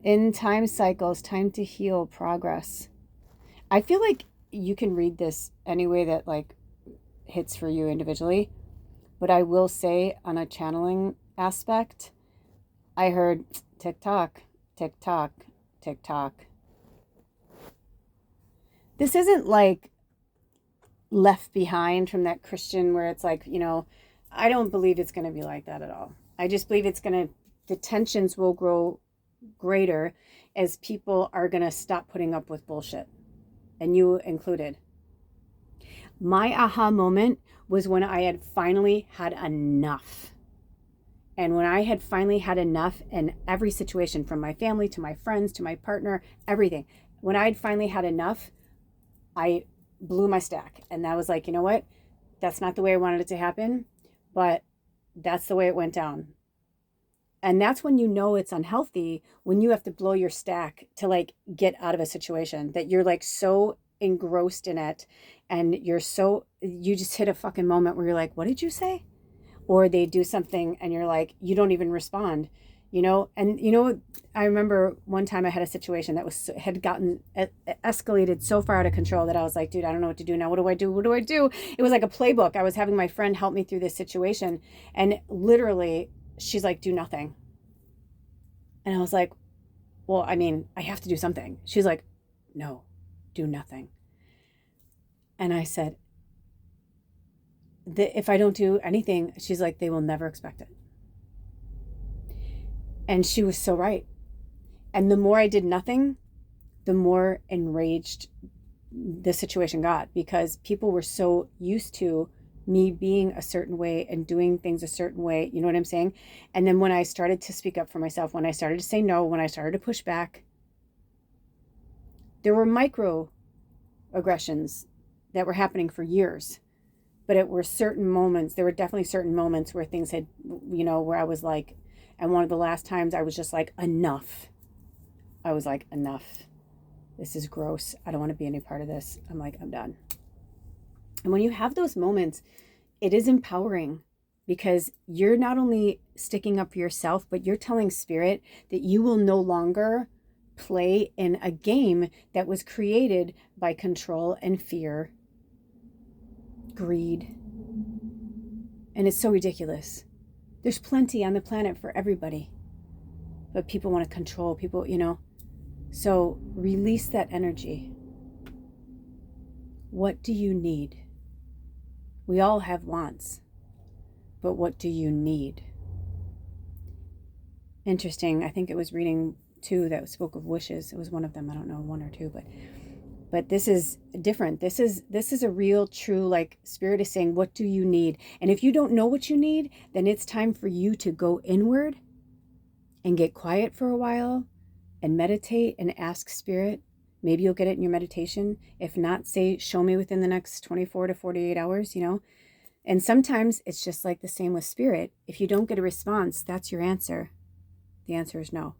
In time cycles, time to heal, progress. I feel like you can read this any way that like hits for you individually, but I will say on a channeling aspect, I heard tick tock, tick tock, tick tock. This isn't like Left Behind from that Christian where it's like, I don't believe it's going to be like that at all. I just believe the tensions will grow greater as people are going to stop putting up with bullshit. And you included. My aha moment was when I had finally had enough. And when I had finally had enough in every situation, from my family to my friends to my partner, everything. When I had finally had enough, I blew my stack. And that was like, you know what? That's not the way I wanted it to happen, but that's the way it went down. And that's when you know it's unhealthy, when you have to blow your stack to like get out of a situation that you're like so engrossed in it, and you just hit a fucking moment where you're like, what did you say? Or they do something and you're like, you don't even respond, and I remember one time I had a situation that had gotten escalated so far out of control that I was like, dude, I don't know what to do now. What do I do? It was like a playbook. I was having my friend help me through this situation, and literally she's like, do nothing. And I was like, well, I mean, I have to do something. She's like, no, do nothing. And I said, if I don't do anything, she's like, they will never expect it. And she was so right. And the more I did nothing, the more enraged the situation got, because people were so used to me being a certain way and doing things a certain way. You know what I'm saying? And then when I started to speak up for myself, when I started to say no, when I started to push back, there were micro aggressions that were happening for years. But it were certain moments. There were definitely certain moments where things had, where I was like, and one of the last times I was just like, enough. I was like, enough. This is gross. I don't want to be any part of this. I'm like, I'm done. And when you have those moments, it is empowering, because you're not only sticking up for yourself, but you're telling Spirit that you will no longer play in a game that was created by control and fear, greed. And it's so ridiculous. There's plenty on the planet for everybody, but people want to control people, So release that energy. What do you need? We all have wants, but what do you need? Interesting. I think it was reading 2 that spoke of wishes. It was one of them. I don't know, 1 or 2, but this is different. This is a real, true, like, spirit is saying, what do you need? And if you don't know what you need, then it's time for you to go inward and get quiet for a while and meditate and ask spirit. Maybe you'll get it in your meditation. If not, say, show me within the next 24 to 48 hours, And sometimes it's just like the same with spirit. If you don't get a response, that's your answer. The answer is no.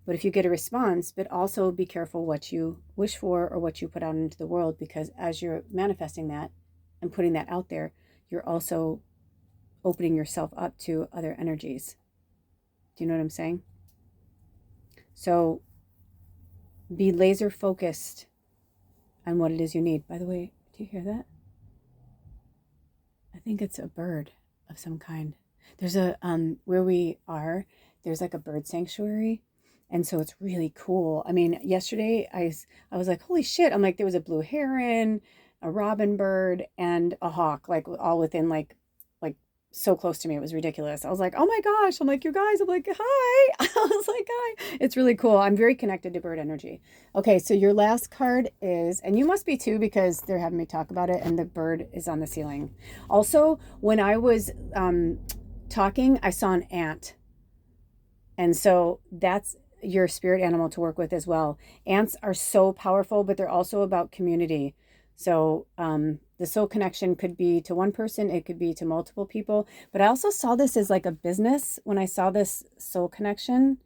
But if you get a response, but also be careful what you wish for or what you put out into the world, because as you're manifesting that and putting that out there, you're also opening yourself up to other energies. Do you know what I'm saying? So be laser focused on what it is you need. By the way, do you hear that? I think it's a bird of some kind. There's a, where we are, there's like a bird sanctuary. And so it's really cool. I mean, yesterday I was like, holy shit. I'm like, there was a blue heron, a robin bird, and a hawk, like all within like so close to me. It was ridiculous. I was like, oh my gosh. I'm like, you guys, I'm like, hi. I was like, hi. It's really cool. I'm very connected to bird energy. Okay. So your last card is, and you must be too, because they're having me talk about it, and the bird is on the ceiling. Also, when I was talking, I saw an ant. And so that's your spirit animal to work with as well. Ants are so powerful, but they're also about community. So the soul connection could be to one person, it could be to multiple people. But I also saw this as like a business when I saw this soul connection.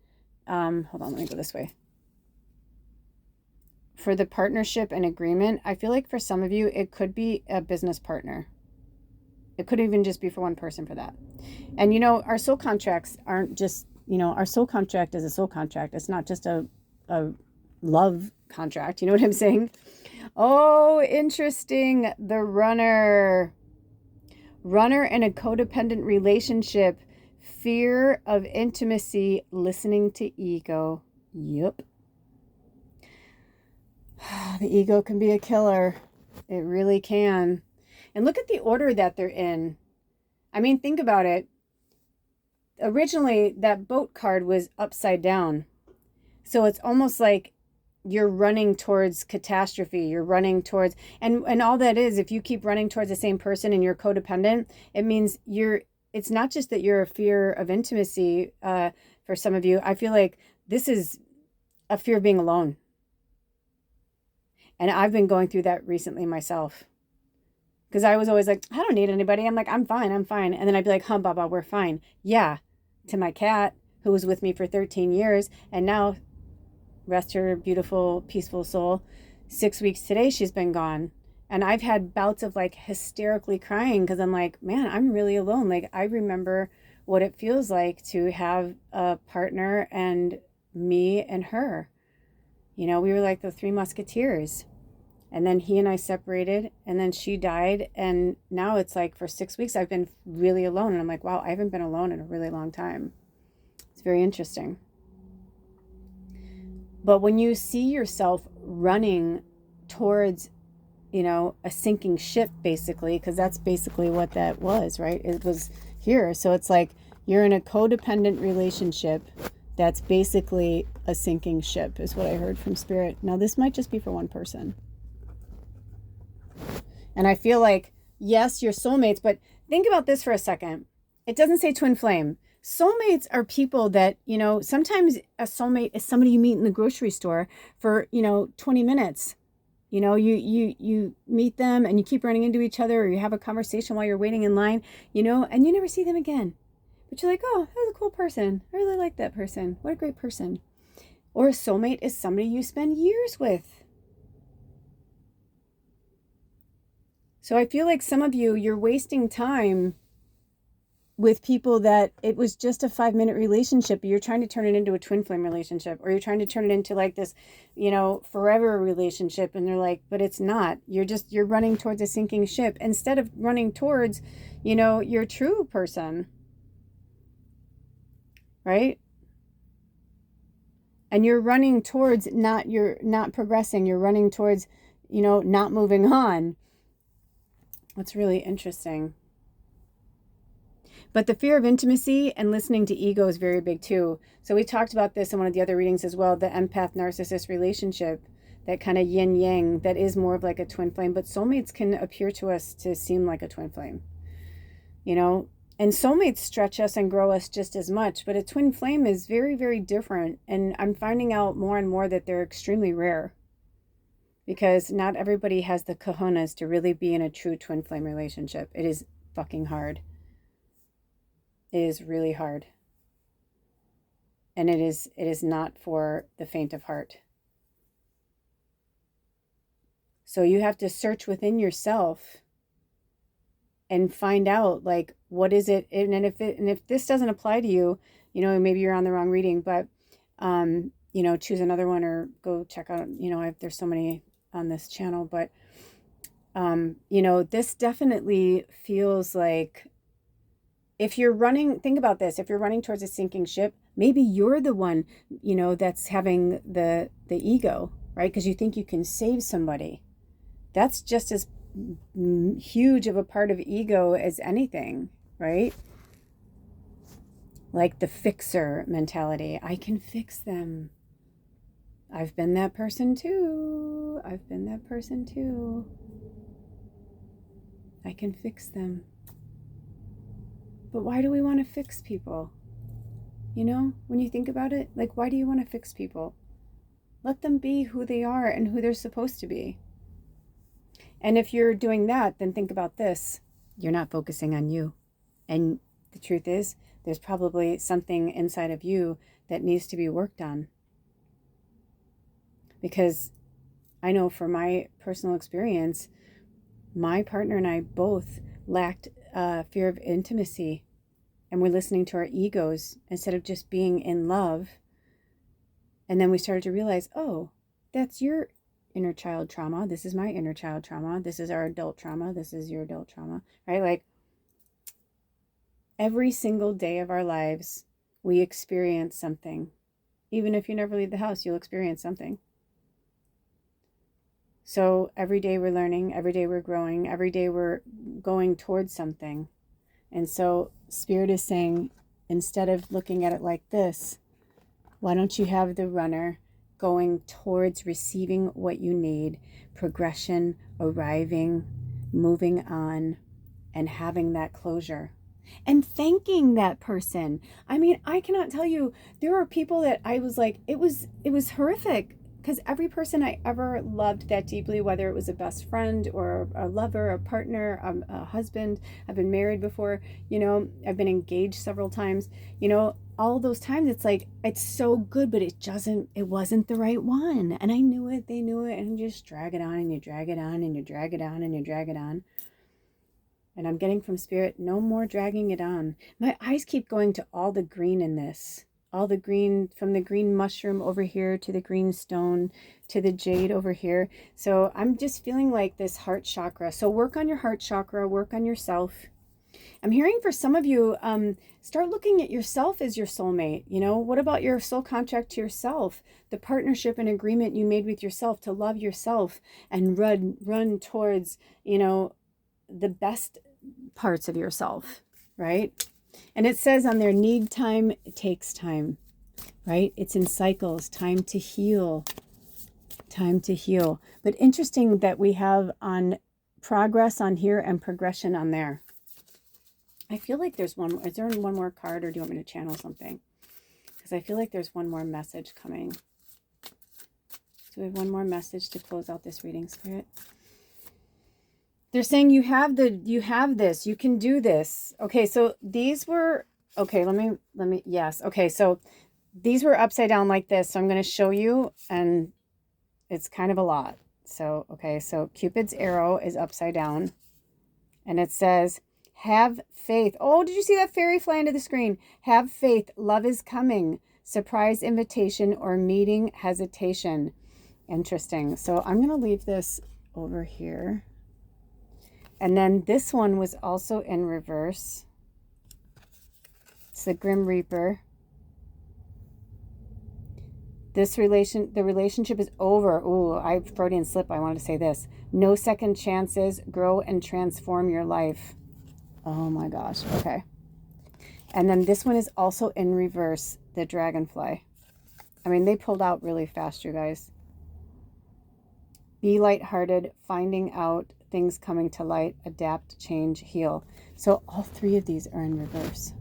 Hold on, let me go this way. For the partnership and agreement, I feel like for some of you, it could be a business partner. It could even just be for one person for that. And our soul contracts aren't just, our soul contract is a soul contract. It's not just a love contract. You know what I'm saying? Oh, interesting. The runner in a codependent relationship, fear of intimacy, listening to ego. Yep. The ego can be a killer. It really can. And look at the order that they're in. I mean, think about it. Originally, that boat card was upside down. So it's almost like you're running towards catastrophe. You're running towards, and all that is, if you keep running towards the same person and you're codependent, it means it's not just that you're a fear of intimacy. For some of you, I feel like this is a fear of being alone. And I've been going through that recently myself. Because I was always like, I don't need anybody. I'm like, I'm fine. And then I'd be like, Baba, we're fine. Yeah. To my cat, who was with me for 13 years. And now, rest her beautiful, peaceful soul, 6 weeks today, she's been gone. And I've had bouts of like hysterically crying because I'm like, man, I'm really alone. Like, I remember what it feels like to have a partner and me and her. We were like the 3 musketeers. And then he and I separated, and then she died. And now it's like for 6 weeks, I've been really alone. And I'm like, wow, I haven't been alone in a really long time. It's very interesting. But when you see yourself running towards, a sinking ship, basically, because that's basically what that was, right? It was here. So it's like you're in a codependent relationship that's basically a sinking ship, is what I heard from Spirit. Now, this might just be for one person. And I feel like, yes, you're soulmates, but think about this for a second. It doesn't say twin flame. Soulmates are people that, sometimes a soulmate is somebody you meet in the grocery store for, 20 minutes. You meet them and you keep running into each other, or you have a conversation while you're waiting in line, and you never see them again. But you're like, oh, that was a cool person. I really like that person. What a great person. Or a soulmate is somebody you spend years with. So I feel like some of you, you're wasting time with people that it was just a 5-minute relationship. You're trying to turn it into a twin flame relationship, or you're trying to turn it into like this, forever relationship. And they're like, but it's not. You're running towards a sinking ship instead of running towards, your true person. Right? And you're running towards you're not progressing. You're running towards, not moving on. That's really interesting. But the fear of intimacy and listening to ego is very big too. So we talked about this in one of the other readings as well, the empath narcissist relationship, that kind of yin yang that is more of like a twin flame. But soulmates can appear to us to seem like a twin flame, and soulmates stretch us and grow us just as much. But a twin flame is very, very different. And I'm finding out more and more that they're extremely rare, because not everybody has the cojones to really be in a true twin flame relationship. It is fucking hard. It is really hard. And it is not for the faint of heart. So you have to search within yourself and find out, like, what is it? And if this doesn't apply to you, maybe you're on the wrong reading, but choose another one, or go check out, there's so many on this channel, but this definitely feels like, if you're running, think about this, if you're running towards a sinking ship, maybe you're the one, that's having the ego, right? Because you think you can save somebody. That's just as huge of a part of ego as anything, right? Like the fixer mentality. I can fix them. I've been that person too. I can fix them. But why do we want to fix people? When you think about it, like, why do you want to fix people? Let them be who they are and who they're supposed to be. And if you're doing that, then think about this. You're not focusing on you. And the truth is, there's probably something inside of you that needs to be worked on. Because I know from my personal experience, my partner and I both lacked fear of intimacy, and we're listening to our egos instead of just being in love. And then we started to realize, oh, that's your inner child trauma. This is my inner child trauma. This is our adult trauma. This is your adult trauma, right? Like, every single day of our lives, we experience something. Even if you never leave the house, you'll experience something. So every day we're learning, every day we're growing, every day we're going towards something. And so Spirit is saying, instead of looking at it like this, why don't you have the runner going towards receiving what you need, progression, arriving, moving on, and having that closure. And thanking that person. I mean, I cannot tell you, there are people that I was like, it was horrific. Because every person I ever loved that deeply, whether it was a best friend or a lover, a partner, a husband, I've been married before, I've been engaged several times, all those times it's like, it's so good, but it wasn't the right one. And I knew it, they knew it, and you just drag it on and you drag it on and you drag it on and you drag it on. And I'm getting from Spirit, no more dragging it on. My eyes keep going to all the green in this. All the green, from the green mushroom over here to the green stone to the jade over here. So I'm just feeling like this heart chakra. So work on your heart chakra, work on yourself. I'm hearing for some of you, start looking at yourself as your soulmate. What about your soul contract to yourself? The partnership and agreement you made with yourself to love yourself and run towards, the best parts of yourself, right? And it says on there, need time, it takes time, right? It's in cycles, time to heal. But interesting that we have on progress on here and progression on there. I feel like there's one, is there one more card, or do you want me to channel something? Because I feel like there's one more message coming. So we have one more message to close out this reading, Spirit. They're saying you have this, you can do this. Okay, so these were, okay, let me, yes. Okay, so these were upside down like this. So I'm going to show you, and it's kind of a lot. So, okay, so Cupid's arrow is upside down, and it says, Have faith. Oh, did you see that fairy fly into the screen? Have faith. Love is coming. Surprise invitation or meeting hesitation. Interesting. So I'm going to leave this over here. And then this one was also in reverse. It's the Grim Reaper. The relationship is over. Ooh, I Freudian slip. I wanted to say this. No second chances. Grow and transform your life. Oh my gosh. Okay. And then this one is also in reverse. The Dragonfly. I mean, they pulled out really fast, you guys. Be lighthearted. Finding out things coming to light. Adapt, change, heal. So all three of these are in reverse.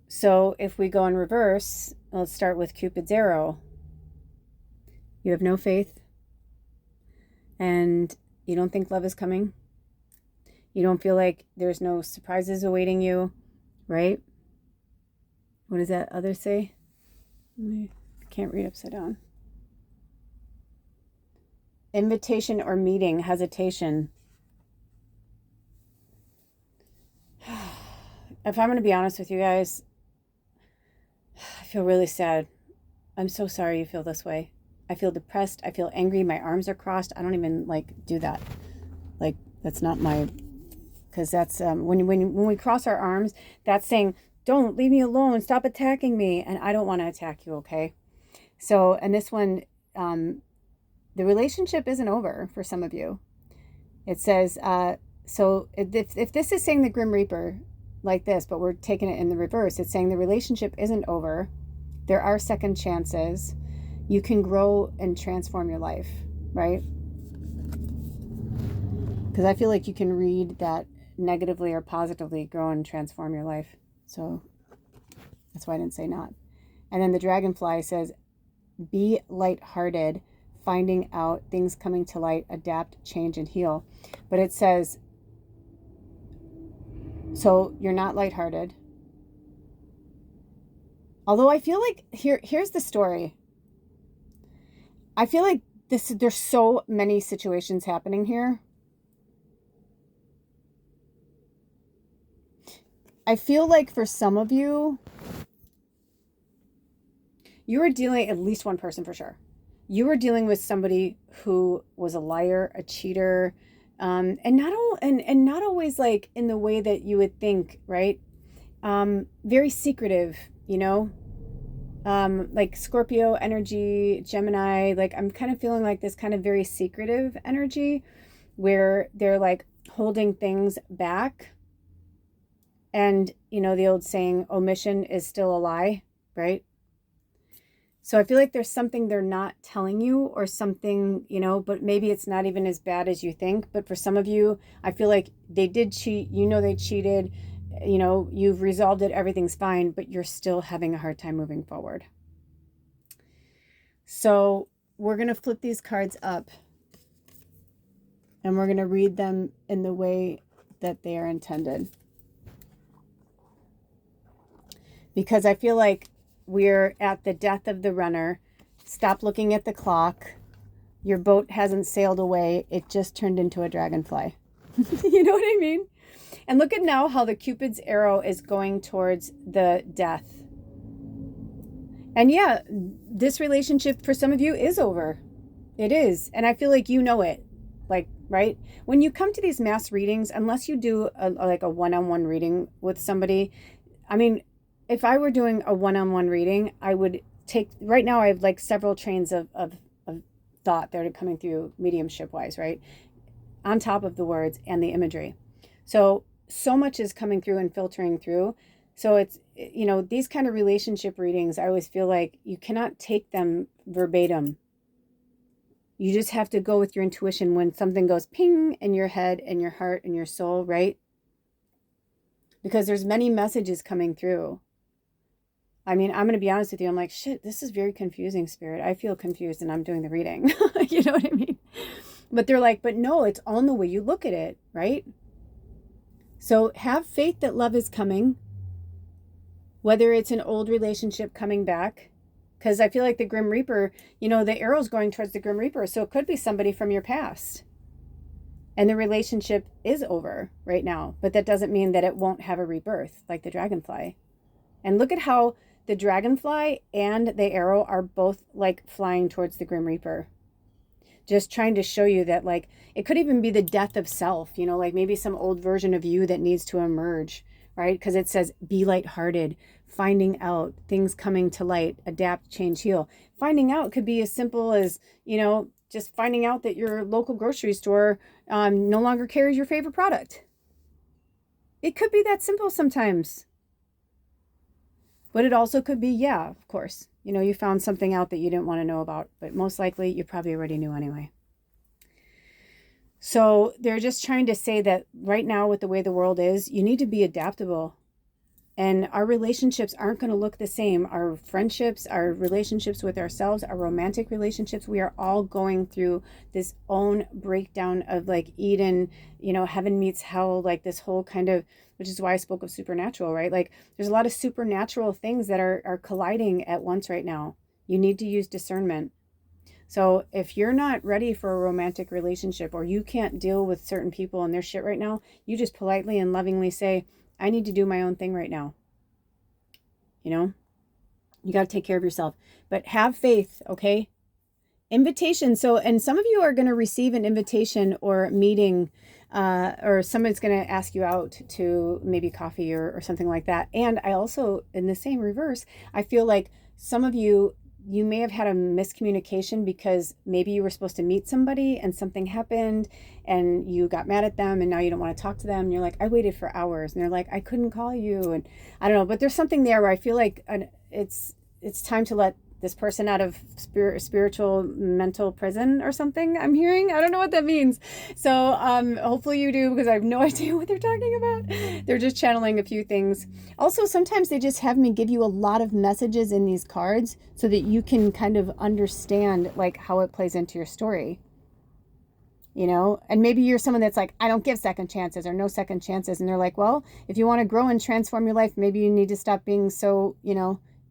So if we go in reverse, let's start with Cupid's arrow. You have no faith and you don't think love is coming. You don't feel like there's no surprises awaiting you, right? What does that other say? I can't read upside down. Invitation or meeting, hesitation. If I'm going to be honest with you guys, I feel really sad. I'm so sorry you feel this way. I feel depressed. I feel angry. My arms are crossed. I don't even do that. That's not my, because that's when we cross our arms, that's saying, don't leave me alone. Stop attacking me. And I don't want to attack you. Okay. So, and this one, the relationship isn't over for some of you. It says, so if this is saying the Grim Reaper, like this, but we're taking it in the reverse. It's saying the relationship isn't over. There are second chances. You can grow and transform your life, right? Because I feel like you can read that negatively or positively, grow and transform your life. So that's why I didn't say not. And then the Dragonfly says, be lighthearted, finding out things coming to light, adapt, change, and heal. But it says, so you're not lighthearted. Although I feel like here's the story. I feel like there's so many situations happening here. I feel like for some of you, you are dealing, at least one person for sure. You are dealing with somebody who was a liar, a cheater, and not always like in the way that you would think, right? Very secretive, you know, like Scorpio energy, Gemini. Like I'm kind of feeling like this kind of very secretive energy where they're like holding things back. And, you know, the old saying, omission is still a lie, right? So I feel like there's something they're not telling you or something, you know, but maybe it's not even as bad as you think. But for some of you, I feel like they did cheat. You know, they cheated. You know, you've resolved it. Everything's fine, but you're still having a hard time moving forward. So we're going to flip these cards up and we're going to read them in the way that they are intended. Because I feel like we're at the death of the runner. Stop looking at the clock. Your boat hasn't sailed away. It just turned into a dragonfly. You know what I mean? And look at now how the Cupid's arrow is going towards the death. And yeah, this relationship for some of you is over. It is. And I feel like you know it. Like, right? When you come to these mass readings, unless you do a one-on-one reading with somebody, I mean, if I were doing a one-on-one reading, I would take, right now I have like several trains of thought that are coming through mediumship wise, right? On top of the words and the imagery. So much is coming through and filtering through. So it's, you know, these kind of relationship readings, I always feel like you cannot take them verbatim. You just have to go with your intuition when something goes ping in your head and your heart and your soul, right? Because there's many messages coming through. I mean, I'm going to be honest with you. I'm like, shit, this is very confusing, Spirit. I feel confused and I'm doing the reading. You know what I mean? But they're like, but no, it's on the way you look at it, right? So have faith that love is coming, whether it's an old relationship coming back, Because I feel like the Grim Reaper, the arrow's going towards the Grim Reaper. So it could be somebody from your past. And the relationship is over right now. But that doesn't mean that it won't have a rebirth, like the dragonfly. And look at how the dragonfly and the arrow are both like flying towards the Grim Reaper. Just trying to show you that, like, it could even be the death of self, like maybe some old version of you that needs to emerge, right? Because it says, be lighthearted, finding out, things coming to light, adapt, change, heal. Finding out could be as simple as, just finding out that your local grocery store no longer carries your favorite product. It could be that simple sometimes. But it also could be, yeah, of course, you found something out that you didn't want to know about, but most likely you probably already knew anyway. So they're just trying to say that right now, with the way the world is, you need to be adaptable. And our relationships aren't going to look the same. Our friendships, our relationships with ourselves, our romantic relationships, we are all going through this own breakdown of like Eden, heaven meets hell, like this whole kind of, which is why I spoke of supernatural, right? Like there's a lot of supernatural things that are colliding at once right now. You need to use discernment. So if you're not ready for a romantic relationship, or you can't deal with certain people and their shit right now, you just politely and lovingly say, I need to do my own thing right now. You got to take care of yourself, but have faith. Okay. Invitation. So, and some of you are going to receive an invitation or meeting, or somebody's going to ask you out to maybe coffee or something like that. And I also, in the same reverse, I feel like some of you may have had a miscommunication because maybe you were supposed to meet somebody and something happened and you got mad at them and now you don't want to talk to them. And you're like, I waited for hours. And they're like, I couldn't call you. And I don't know, but there's something there where I feel like it's time to let this person out of spiritual mental prison or something, I'm hearing. I don't know what that means. So hopefully you do, because I have no idea what they're talking about. They're just channeling a few things. Also, sometimes they just have me give you a lot of messages in these cards so that you can kind of understand like how it plays into your story. And maybe you're someone that's like, I don't give second chances or no second chances. And they're like, well, if you want to grow and transform your life, maybe you need to stop being so,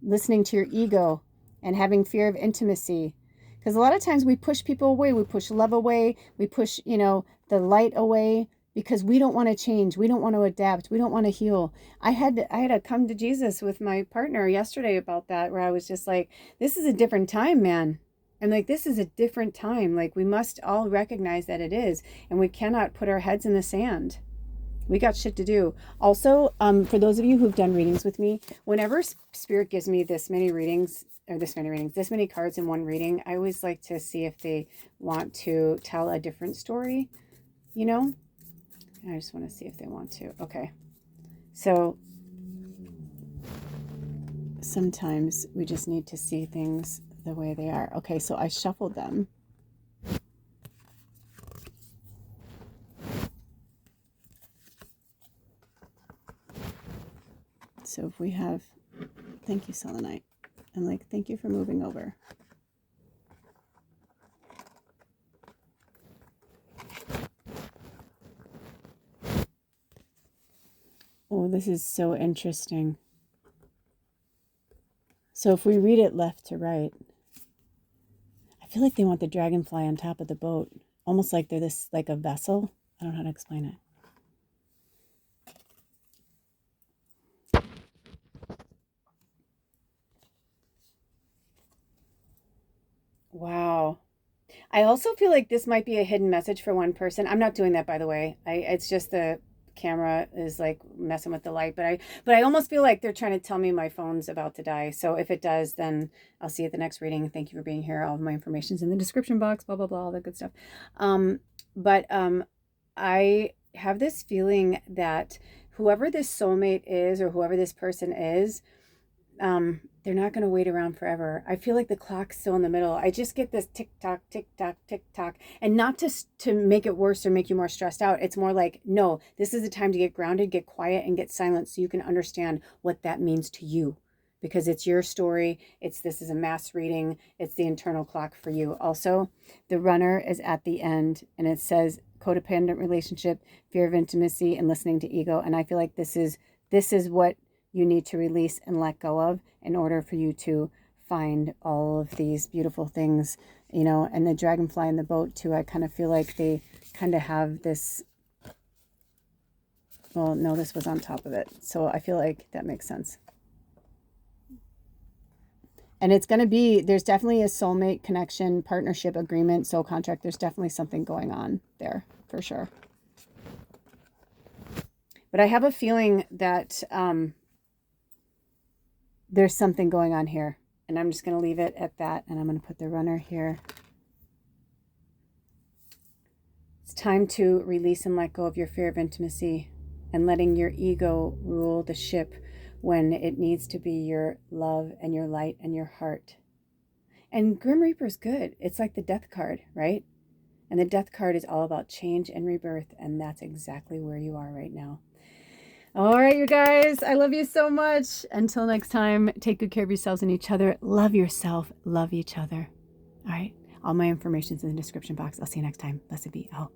listening to your ego and having fear of intimacy. Because a lot of times we push people away. We push love away. We push, the light away because we don't want to change. We don't want to adapt. We don't want to heal. I had to come to Jesus with my partner yesterday about that, where I was just like, this is a different time, man. I'm like, this is a different time. Like, we must all recognize that it is. And we cannot put our heads in the sand. We got shit to do. Also, for those of you who've done readings with me, whenever Spirit gives me this many cards in one reading, I always like to see if they want to tell a different story, I just want to see if they want to. Okay. So sometimes we just need to see things the way they are. Okay, so I shuffled them. So if we have, thank you, Selenite. And like, thank you for moving over. Oh, this is so interesting. So if we read it left to right, I feel like they want the dragonfly on top of the boat, almost like they're this, like a vessel. I don't know how to explain it. Wow. I also feel like this might be a hidden message for one person. I'm not doing that, by the way. It's just the camera is like messing with the light, but I almost feel like they're trying to tell me my phone's about to die. So if it does, then I'll see you at the next reading. Thank you for being here. All of my information's in the description box, blah, blah, blah, all that good stuff. But I have this feeling that whoever this soulmate is, or whoever this person is, they're not going to wait around forever. I feel like the clock's still in the middle. I just get this tick tock, tick tock, tick tock, and not to make it worse or make you more stressed out. It's more like, no, this is the time to get grounded, get quiet, and get silent so you can understand what that means to you, because it's your story. This is a mass reading. It's the internal clock for you. Also, the runner is at the end, and it says codependent relationship, fear of intimacy, and listening to ego. And I feel like this is what you need to release and let go of in order for you to find all of these beautiful things, you know, and the dragonfly in the boat too. I kind of feel like they kind of have this, well, no, this was on top of it. So I feel like that makes sense. And it's going to be, there's definitely a soulmate connection, partnership agreement, soul contract. There's definitely something going on there for sure. But I have a feeling that there's something going on here. And I'm just going to leave it at that. And I'm going to put the runner here. It's time to release and let go of your fear of intimacy and letting your ego rule the ship when it needs to be your love and your light and your heart. And Grim Reaper's good. It's like the death card, right? And the death card is all about change and rebirth. And that's exactly where you are right now. All right, you guys, I love you so much. Until next time, take good care of yourselves and each other. Love yourself. Love each other. All right. All my information's in the description box. I'll see you next time. Blessed be. Out.